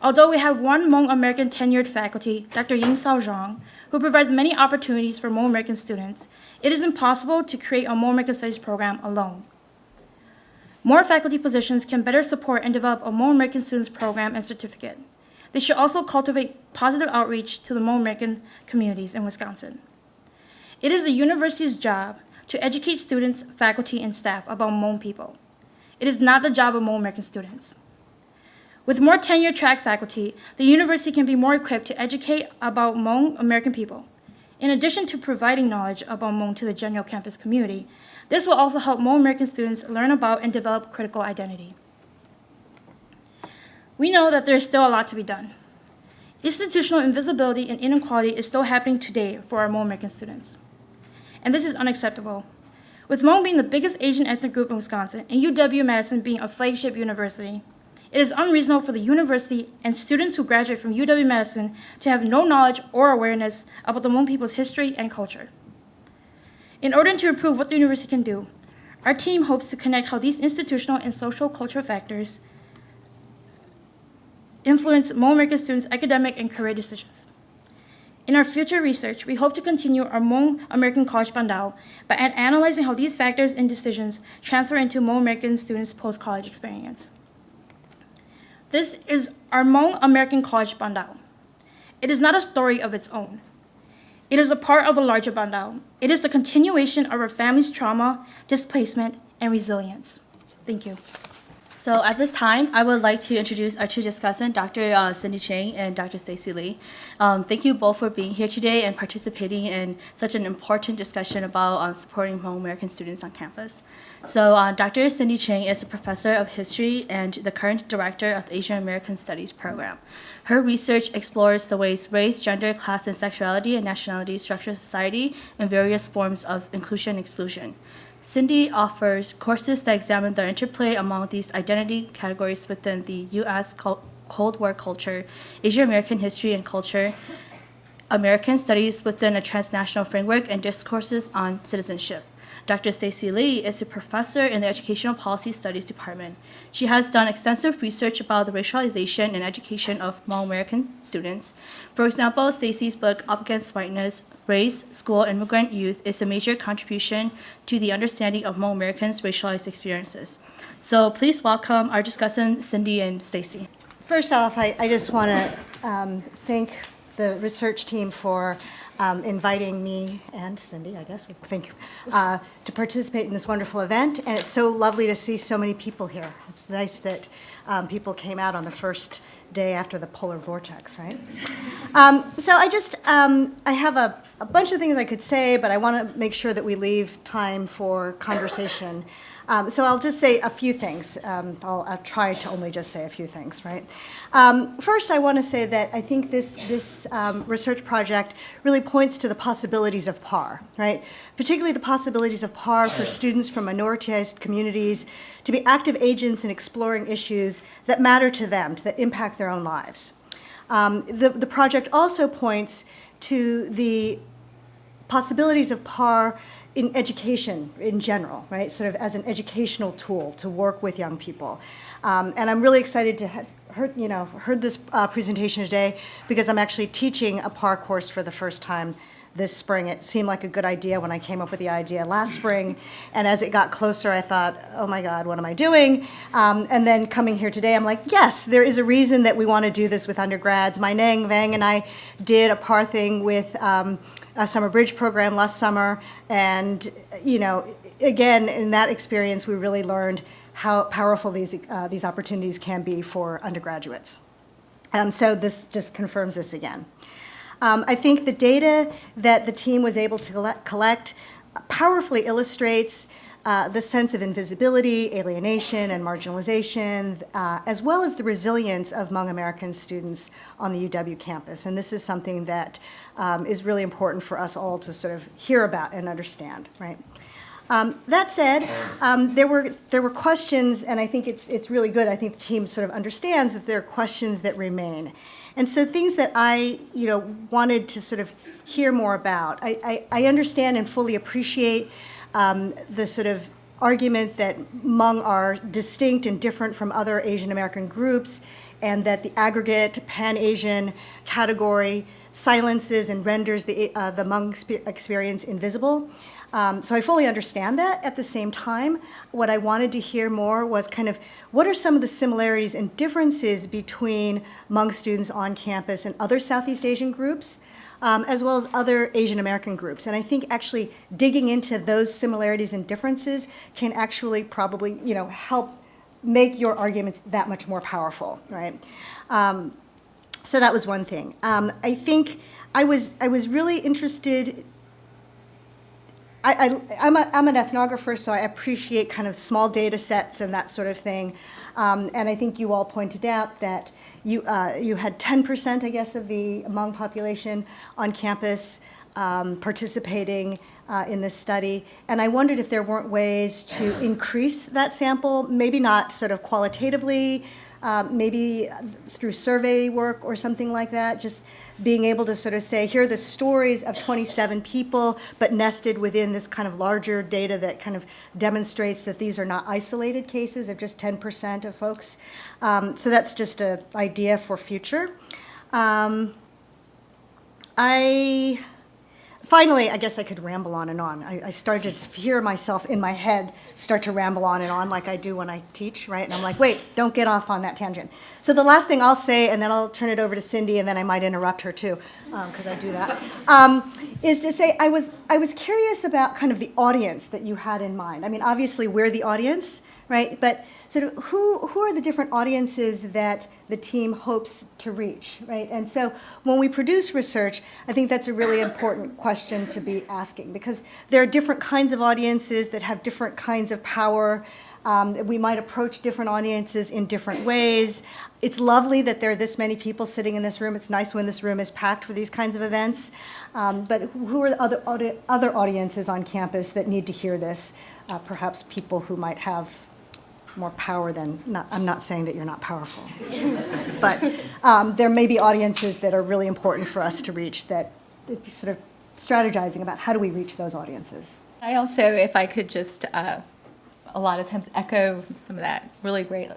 Although we have one Hmong American tenured faculty, Dr. Ying Sao Zhang, who provides many opportunities for Hmong American students, it is impossible to create a Hmong American studies program alone. More faculty positions can better support and develop a Hmong American students program and certificate. They should also cultivate positive outreach to the Hmong American communities in Wisconsin. It is the university's job to educate students, faculty, and staff about Hmong people. It is not the job of Hmong American students. With more tenured track faculty, the university can be more equipped to educate about Hmong American people. In addition to providing knowledge about Hmong to the general campus community, this will also help Hmong American students learn about and develop critical identity. We know that there is still a lot to be done. Institutional invisibility and inequality is still happening today for our Hmong American students. And this is unacceptable. With Hmong being the biggest Asian ethnic group in Wisconsin and UW-Madison being a flagship university, it is unreasonable for the university and students who graduate from UW-Madison to have no knowledge or awareness about the Hmong people's history and culture. In order to improve what the university can do, our team hopes to connect how these institutional and social cultural factors influence Hmong American students' academic and career decisions. In our future research, we hope to continue our Hmong American College Bandao by analyzing how these factors and decisions transfer into Hmong American students' post-college experience. This is our Hmong American College Bandao. It is not a story of its own. It is a part of a larger Bandao. It is the continuation of our family's trauma, displacement, and resilience. Thank you. So at this time, I would like to introduce our two discussants, Dr. Cindy Chang and Dr. Stacy Lee. Thank you both for being here today and participating in such an important discussion about supporting Hmong American students on campus. So Dr. Cindy Chang is a professor of history and the current director of the Asian American Studies program. Her research explores the ways race, gender, class, and sexuality and nationality structure society and various forms of inclusion and exclusion. Cindy offers courses that examine the interplay among these identity categories within the U.S. Cold War culture, Asian American history and culture, American studies within a transnational framework, and discourses on citizenship. Dr. Stacy Lee is a professor in the Educational Policy Studies Department. She has done extensive research about the racialization and education of Hmong American students. For example, Stacy's book, Up Against Whiteness, Race, School, and Immigrant Youth is a major contribution to the understanding of Hmong Americans' racialized experiences. So please welcome our discussant, Cindy and Stacy. First off, I just want to thank the research team for inviting me and Cindy, I guess, thank you, to participate in this wonderful event. And it's so lovely to see so many people here. It's nice that people came out on the first day after the polar vortex, right? So I have a bunch of things I could say, but I want to make sure that we leave time for conversation. So I'll just say a few things. I'll try to only just say a few things, right? First, I want to say that I think this research project really points to the possibilities of PAR, right? Particularly the possibilities of PAR for students from minoritized communities to be active agents in exploring issues that matter to them, that impact their own lives. The project also points to the possibilities of PAR in education in general, right? Sort of as an educational tool to work with young people. And I'm really excited to have heard this presentation today because I'm actually teaching a PAR course for the first time this spring. It seemed like a good idea when I came up with the idea last spring, and as it got closer, I thought, oh my God, what am I doing? And then coming here today, I'm like, yes, there is a reason that we want to do this with undergrads. My Nang Vang and I did a PAR thing with a summer bridge program last summer, and again, in that experience, we really learned how powerful these opportunities can be for undergraduates. So this just confirms this again. I think the data that the team was able to collect powerfully illustrates the sense of invisibility, alienation, and marginalization, as well as the resilience of Hmong American students on the UW campus. And this is something that is really important for us all to sort of hear about and understand, right? That said, there were questions, and I think it's really good. I think the team sort of understands that there are questions that remain. And so things that I wanted to sort of hear more about. I understand and fully appreciate the sort of argument that Hmong are distinct and different from other Asian American groups, and that the aggregate Pan-Asian category silences and renders the Hmong experience invisible. So I fully understand that. At the same time, what I wanted to hear more was kind of what are some of the similarities and differences between Hmong students on campus and other Southeast Asian groups, as well as other Asian American groups. And I think actually digging into those similarities and differences can actually probably help make your arguments that much more powerful, right? So that was one thing. I think I was really interested. I'm an ethnographer, so I appreciate kind of small data sets and that sort of thing. And I think you all pointed out that you had 10%, I guess, of the Hmong population on campus participating in this study. And I wondered if there weren't ways to increase that sample, maybe not sort of qualitatively, maybe through survey work or something like that, just being able to sort of say, here are the stories of 27 people, but nested within this kind of larger data that kind of demonstrates that these are not isolated cases of just 10% of folks. So that's just an idea for future. Finally, I guess I could ramble on and on. I started to hear myself in my head start to ramble on and on like I do when I teach, right? And I'm like, wait, don't get off on that tangent. So the last thing I'll say, and then I'll turn it over to Cindy, and then I might interrupt her too, because I do that, is to say I was curious about kind of the audience that you had in mind. I mean, obviously we're the audience, right? But sort of who are the different audiences that the team hopes to reach, right? And so when we produce research, I think that's a really important question to be asking, because there are different kinds of audiences that have different kinds of power. We might approach different audiences in different ways. It's lovely that there are this many people sitting in this room. It's nice when this room is packed for these kinds of events. But who are the other audiences on campus that need to hear this? Perhaps people who might have more power than, I'm not saying that you're not powerful, but there may be audiences that are really important for us to reach, that sort of strategizing about how do we reach those audiences. I also, if I could just a lot of times echo some of that really great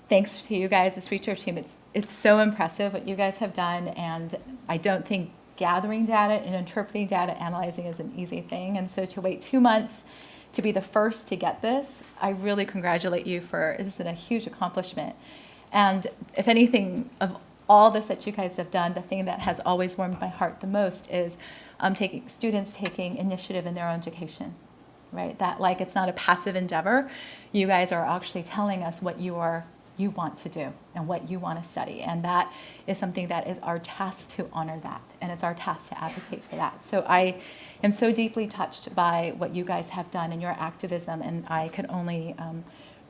thanks to you guys, this research team. It's so impressive what you guys have done, and I don't think gathering data and interpreting data, analyzing is an easy thing, and so to wait 2 months to be the first to get this, I really congratulate you for, this is a huge accomplishment. And if anything, of all this that you guys have done, the thing that has always warmed my heart the most is students taking initiative in their own education, right? That like it's not a passive endeavor. You guys are actually telling us what you want to do and what you want to study. And that is something that is our task to honor that. And it's our task to advocate for that. So I am so deeply touched by what you guys have done in your activism, and I can only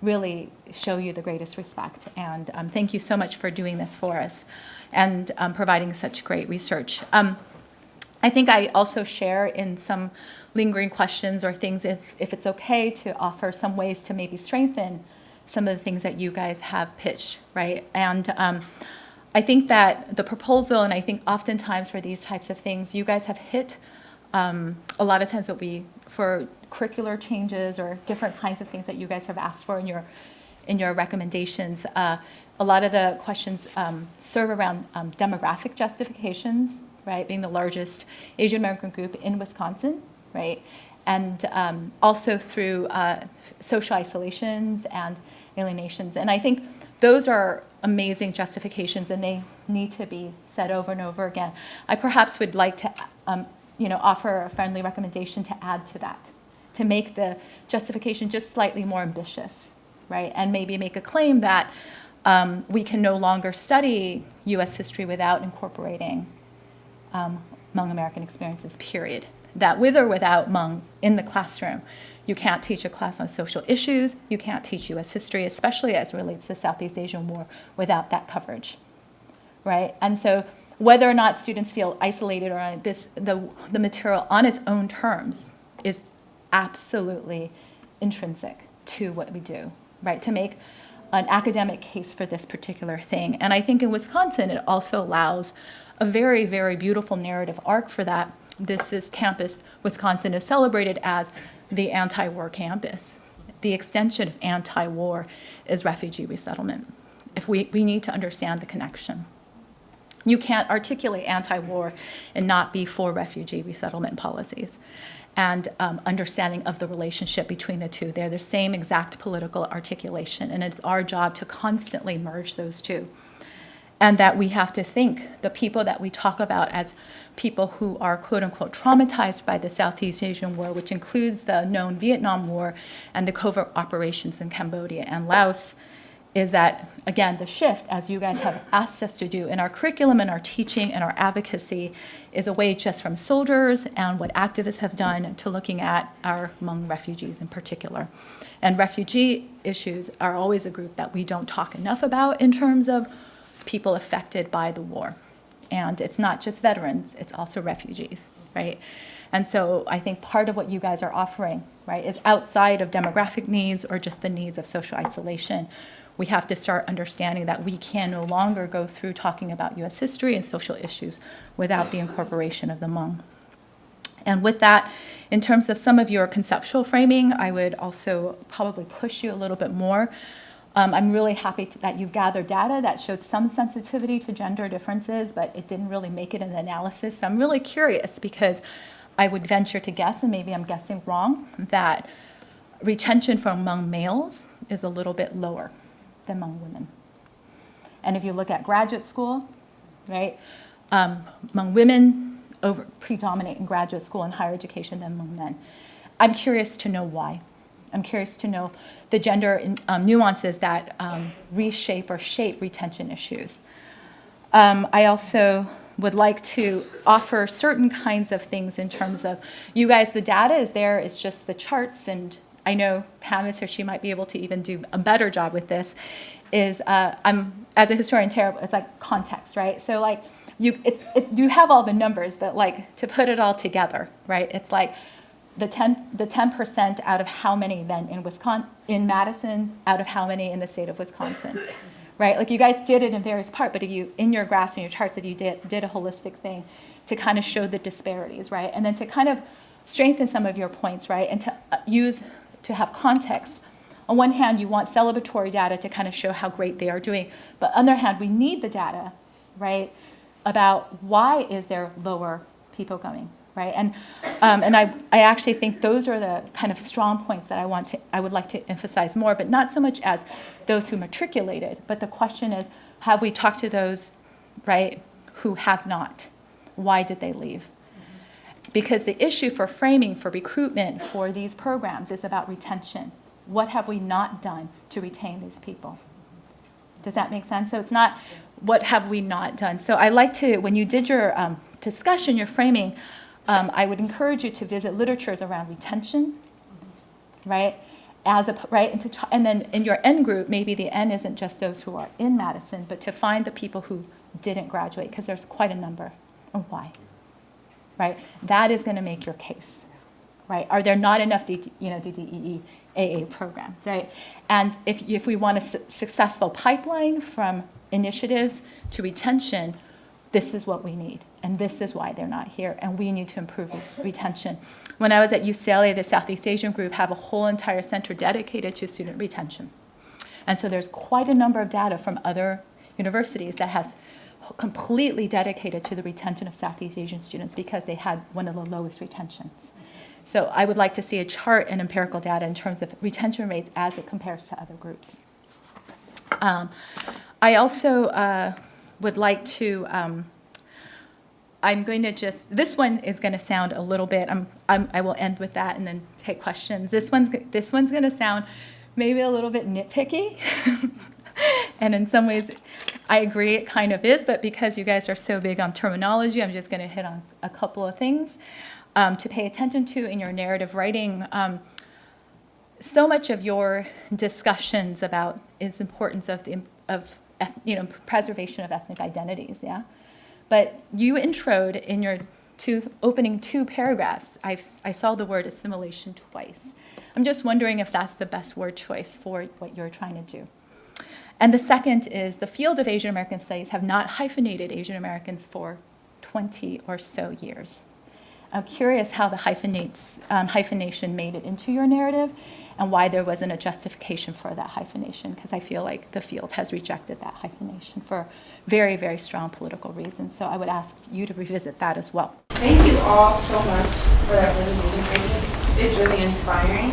really show you the greatest respect. And thank you so much for doing this for us and providing such great research. I think I also share in some lingering questions or things if it's okay to offer some ways to maybe strengthen some of the things that you guys have pitched, right? And I think that the proposal, and I think oftentimes for these types of things, you guys have hit a lot of times for curricular changes or different kinds of things that you guys have asked for in your recommendations. A lot of the questions serve around demographic justifications right, being the largest Asian American group in Wisconsin, right, and also through social isolations and alienations. And I think those are amazing justifications, and they need to be said over and over again. I perhaps would like to offer a friendly recommendation to add to that, to make the justification just slightly more ambitious, right? And maybe make a claim that we can no longer study U.S. history without incorporating Hmong American experiences, period. That with or without Hmong in the classroom, you can't teach a class on social issues, you can't teach U.S. history, especially as it relates to the Southeast Asian War, without that coverage, right? And so whether or not students feel isolated or not, the material on its own terms is absolutely intrinsic to what we do, right? To make an academic case for this particular thing. And I think in Wisconsin, it also allows a very, very beautiful narrative arc for that. This is campus, Wisconsin is celebrated as the anti-war campus. The extension of anti-war is refugee resettlement. If we need to understand the connection. You can't articulate anti-war and not be for refugee resettlement policies and understanding of the relationship between the two. They're the same exact political articulation, and it's our job to constantly merge those two. And that we have to think the people that we talk about as people who are quote unquote traumatized by the Southeast Asian War, which includes the known Vietnam War and the covert operations in Cambodia and Laos, is that, again, the shift, as you guys have asked us to do in our curriculum and our teaching and our advocacy, is away just from soldiers and what activists have done to looking at our Hmong refugees in particular. And refugee issues are always a group that we don't talk enough about in terms of people affected by the war. And it's not just veterans, it's also refugees, right? And so I think part of what you guys are offering, right, is outside of demographic needs or just the needs of social isolation. We have to start understanding that we can no longer go through talking about U.S. history and social issues without the incorporation of the Hmong. And with that, in terms of some of your conceptual framing, I would also probably push you a little bit more. I'm really happy that you've gathered data that showed some sensitivity to gender differences, but it didn't really make it in the analysis. So I'm really curious because I would venture to guess, and maybe I'm guessing wrong, that retention from Hmong males is a little bit lower than Hmong women. And if you look at graduate school, right, Hmong women predominate in graduate school and higher education than Hmong men. I'm curious to know why. I'm curious to know the gender nuances that reshape or shape retention issues. I also would like to offer certain kinds of things in terms of, you guys, the data is there, it's just the charts, and I know Pam is here, she might be able to even do a better job with this, is I'm, as a historian, terrible, it's like context, right? So like, you have all the numbers, but like, to put it all together, right? It's like, the 10% out of how many then in Madison, out of how many in the state of Wisconsin, right? Like you guys did it in various parts, but if you, in your graphs and your charts, if you did a holistic thing to kind of show the disparities, right? And then to kind of strengthen some of your points, right? And to have context. On one hand, you want celebratory data to kind of show how great they are doing, but on the other hand, we need the data, right? About why is there lower people coming? Right, and I actually think those are the kind of strong points that I would like to emphasize more, but not so much as those who matriculated, but the question is, have we talked to those, right, who have not? Why did they leave? Because the issue for framing, for recruitment, for these programs is about retention. What have we not done to retain these people? Does that make sense? So it's not what have we not done. So I like to, when you did your discussion, your framing, I would encourage you to visit literatures around retention, right? And then in your N group, maybe the N isn't just those who are in Madison, but to find the people who didn't graduate, because there's quite a number. And why? Right? That is going to make your case, right? Are there not enough DDEE AA programs, right? And if we want a successful pipeline from initiatives to retention, this is what we need. And this is why they're not here. And we need to improve retention. When I was at UCLA, the Southeast Asian group have a whole entire center dedicated to student retention. And so there's quite a number of data from other universities that has completely dedicated to the retention of Southeast Asian students because they had one of the lowest retentions. So I would like to see a chart and empirical data in terms of retention rates as it compares to other groups. I also would like to, I'm going to just, this one is going to sound a little bit, I will end with that and then take questions. This one's going to sound maybe a little bit nitpicky. And in some ways, I agree it kind of is, but because you guys are so big on terminology, I'm just going to hit on a couple of things to pay attention to in your narrative writing. So much of your discussions about its importance of preservation of ethnic identities, yeah? But you introed in your opening two paragraphs, I saw the word assimilation twice. I'm just wondering if that's the best word choice for what you're trying to do. And the second is the field of Asian American studies have not hyphenated Asian Americans for 20 or so years. I'm curious how the hyphenation made it into your narrative and why there wasn't a justification for that hyphenation, because I feel like the field has rejected that hyphenation for very, very strong political reasons. So I would ask you to revisit that as well. Thank you all so much for that presentation. I think it's really inspiring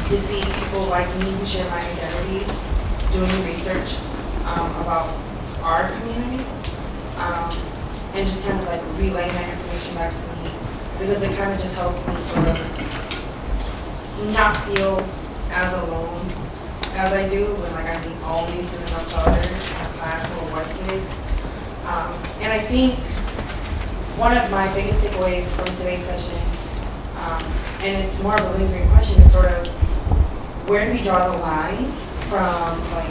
to see people like me who share my identities doing research about our community and just kind of like relay that information back to me, because it kind of just helps me sort of not feel as alone as I do when like I meet all these students of color in a class full of white kids. And I think one of my biggest takeaways from today's session, and it's more of a lingering question, is sort of where do we draw the line from like,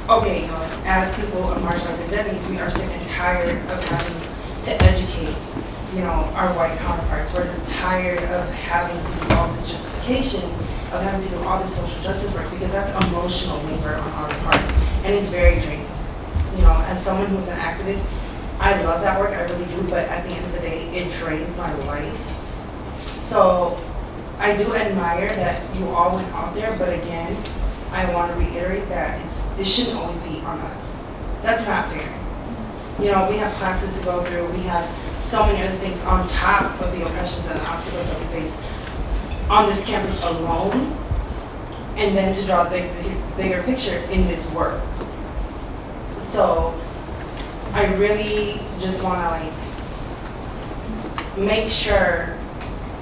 okay, you know, as people of marginalized identities, we are sick and tired of having to educate, you know, our white counterparts. We're tired of having to do all this justification, of having to do all this social justice work, because that's emotional labor on our part, and it's very draining. You know, as someone who's an activist, I love that work, I really do, but at the end of the day, it drains my life. So I do admire that you all went out there, but again, I want to reiterate that it shouldn't always be on us. That's not fair. You know, we have classes to go through, we have so many other things on top of the oppressions and the obstacles that we face on this campus alone, and then to draw the bigger picture in this work. So I really just want to like make sure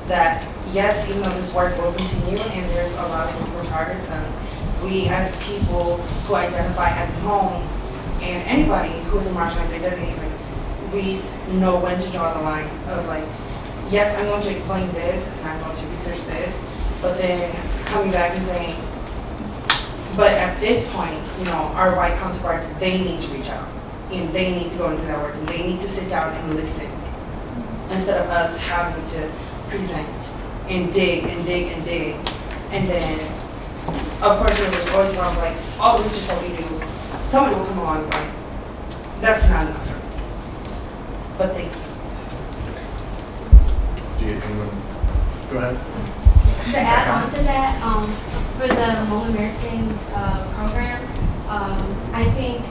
that yes, even though this work will continue and there's a lot of room for progress, and we as people who identify as home and anybody who is a marginalized identity, like we know when to draw the line of like, yes, I'm going to explain this and I'm going to research this, but then coming back and saying, but at this point, you know, our white counterparts, they need to reach out and they need to go and do that work and they need to sit down and listen instead of us having to present and dig and dig and dig. And then, of course, there's always one of like, all the research that we do, somebody will come along and like, that's not enough for me. But thank you. Go ahead. To add on to that, for the Hmong Americans program, I think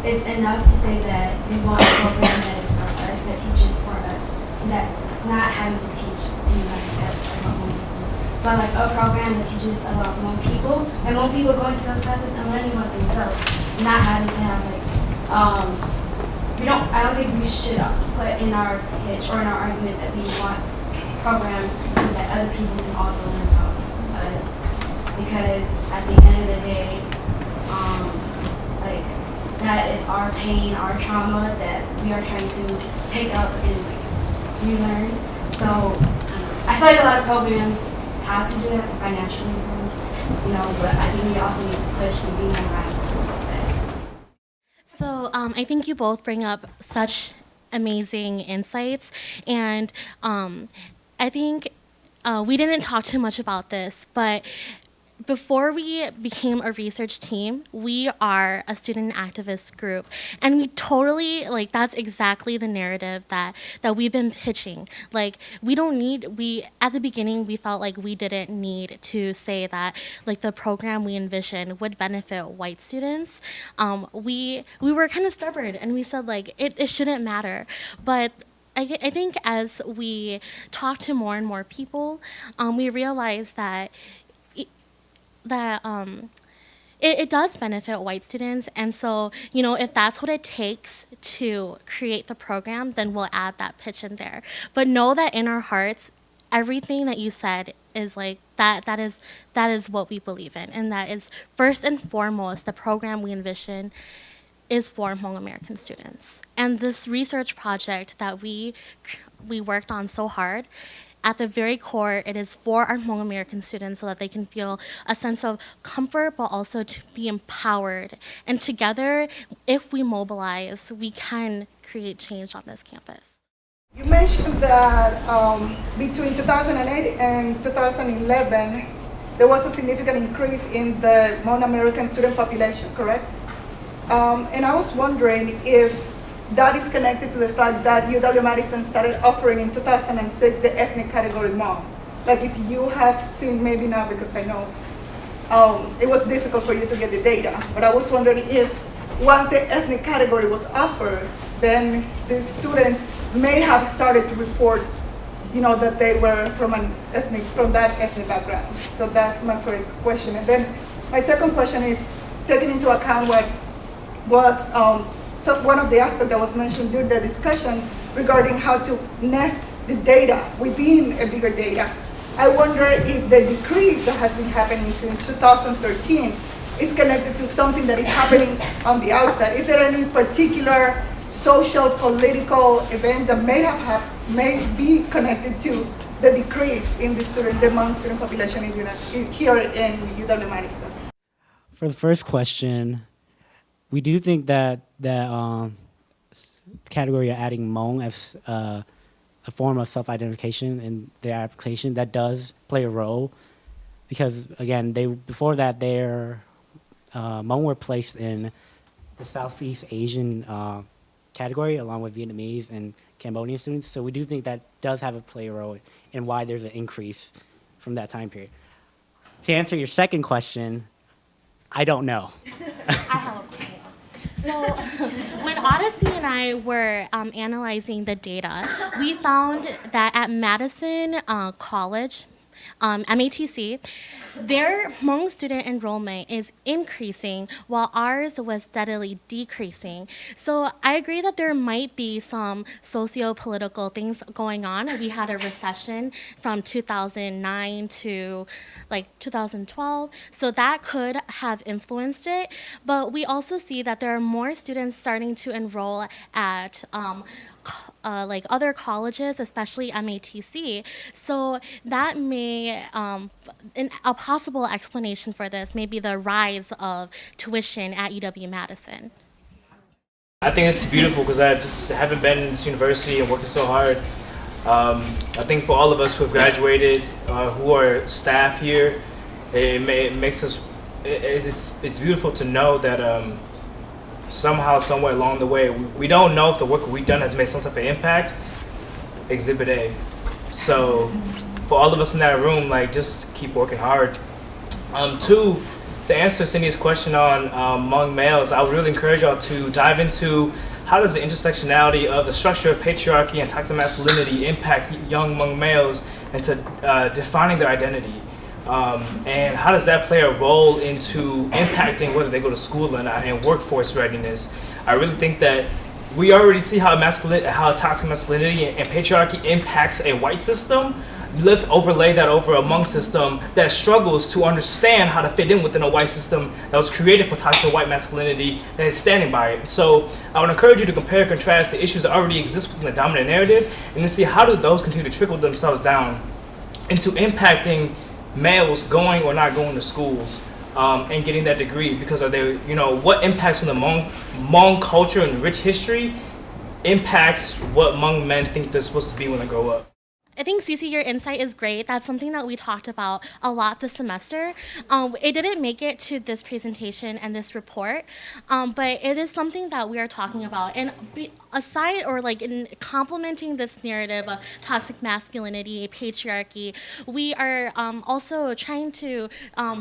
it's enough to say that we want a program that is for us, that teaches for us, and that's not having to teach anybody else about Hmong people, but like a program that teaches about Hmong people, and Hmong people going to those classes and learning about themselves, not having to have like, I don't think we should put in our pitch or in our argument that we want programs so that other people can also learn about us, because at the end of the day, like that is our pain, our trauma that we are trying to pick up and like relearn. So I feel like a lot of programs have to do that for financial reasons, you know, but I think we also need to push and be more radical about that. So I think you both bring up such amazing insights, and I think we didn't talk too much about this, but before we became a research team, we are a student activist group, and we totally, like, that's exactly the narrative that we've been pitching. Like, at the beginning, we felt like we didn't need to say that, like, the program we envisioned would benefit white students. We were kind of stubborn, and we said, like, it shouldn't matter. But I think as we talk to more and more people, we realize that it does benefit white students. And so, if that's what it takes to create the program, then we'll add that pitch in there. But know that in our hearts, everything that you said is like that is what we believe in. And that is first and foremost, the program we envision is for Hmong American students. And this research project that we worked on so hard, at the very core, it is for our Hmong American students so that they can feel a sense of comfort, but also to be empowered. And together, if we mobilize, we can create change on this campus. You mentioned that between 2008 and 2011, there was a significant increase in the Hmong American student population, correct? And I was wondering if that is connected to the fact that UW-Madison started offering in 2006 the ethnic category Hmong. Like, if you have seen, maybe not, because I know it was difficult for you to get the data, but I was wondering if once the ethnic category was offered, then the students may have started to report, that they were from that ethnic background. So that's my first question. And then my second question is, taking into account what was so one of the aspects that was mentioned during the discussion regarding how to nest the data within a bigger data. I wonder if the decrease that has been happening since 2013 is connected to something that is happening on the outside. Is there any particular social, political event that may be connected to the decrease in the Hmong student population here in UW-Madison? For the first question, we do think that category of adding Hmong as a form of self-identification in their application, that does play a role, because again, before that their Hmong were placed in the Southeast Asian category along with Vietnamese and Cambodian students. So we do think that does have a play a role in why there's an increase from that time period. To answer your second question, I don't know. I have a question. So when Odyssey and I were analyzing the data, we found that at Madison College, MATC, their Hmong student enrollment is increasing while ours was steadily decreasing. So I agree that there might be some socio-political things going on. We had a recession from 2009 to like 2012, so that could have influenced it. But we also see that there are more students starting to enroll at like other colleges, especially MATC. So that may, a possible explanation for this may be the rise of tuition at UW-Madison. I think it's beautiful because I just haven't been in this university and working so hard. I think for all of us who have graduated, who are staff here, it makes us, it's beautiful to know that somehow, somewhere along the way, we don't know if the work we've done has made some type of impact. Exhibit A. So for all of us in that room, like, just keep working hard. Two, to answer Cindy's question on Hmong males, I would really encourage y'all to dive into how does the intersectionality of the structure of patriarchy and toxic masculinity impact young Hmong males into defining their identity. And how does that play a role into impacting whether they go to school or not and workforce readiness? I really think that we already see how toxic masculinity and patriarchy impacts a white system. Let's overlay that over a Hmong system that struggles to understand how to fit in within a white system that was created for toxic white masculinity and is standing by it. So I would encourage you to compare and contrast the issues that already exist within the dominant narrative and to see how do those continue to trickle themselves down into impacting males going or not going to schools and getting that degree, because of their, what impacts from the Hmong culture and rich history impacts what Hmong men think they're supposed to be when they grow up. I think Cece, your insight is great. That's something that we talked about a lot this semester. It didn't make it to this presentation and this report, but it is something that we are talking about. And aside or like in complementing this narrative of toxic masculinity, patriarchy, we are also trying to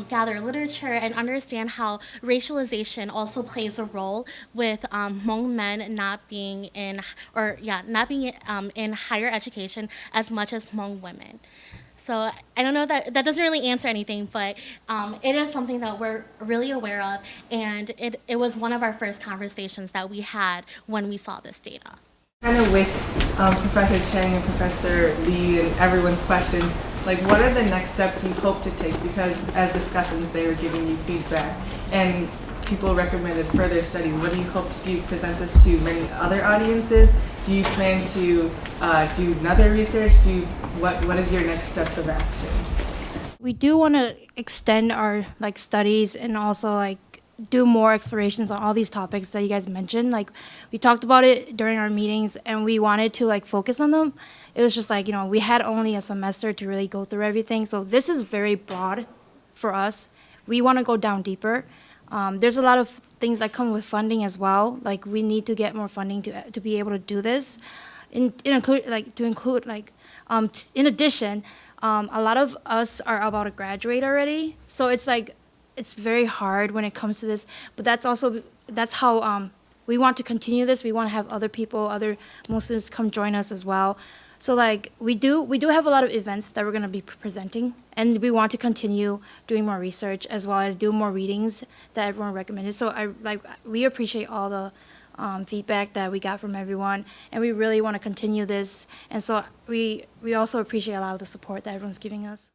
gather literature and understand how racialization also plays a role with Hmong men not being in in higher education as much as Hmong women. So I don't know that doesn't really answer anything, but it is something that we're really aware of, and it was one of our first conversations that we had when we saw this data. Kind of with Professor Chang and Professor Lee and everyone's question, like what are the next steps you hope to take? Because as discussants, they were giving you feedback, and people recommended further study. What do you hope to do? Present this to many other audiences? Do you plan to do another research? What is your next steps of action? We do want to extend our like studies and also like do more explorations on all these topics that you guys mentioned. Like we talked about it during our meetings and we wanted to like focus on them. It was just like, you know, we had only a semester to really go through everything. So this is very broad for us. We want to go down deeper. There's a lot of things that come with funding as well. Like we need to get more funding to be able to do this. In addition, a lot of us are about to graduate already. So it's like, it's very hard when it comes to this, but that's how we want to continue this. We want to have other people, other Muslims come join us as well. So like we do have a lot of events that we're going to be presenting, and we want to continue doing more research as well as do more readings that everyone recommended. So we appreciate all the feedback that we got from everyone, and we really want to continue this. And so we also appreciate a lot of the support that everyone's giving us.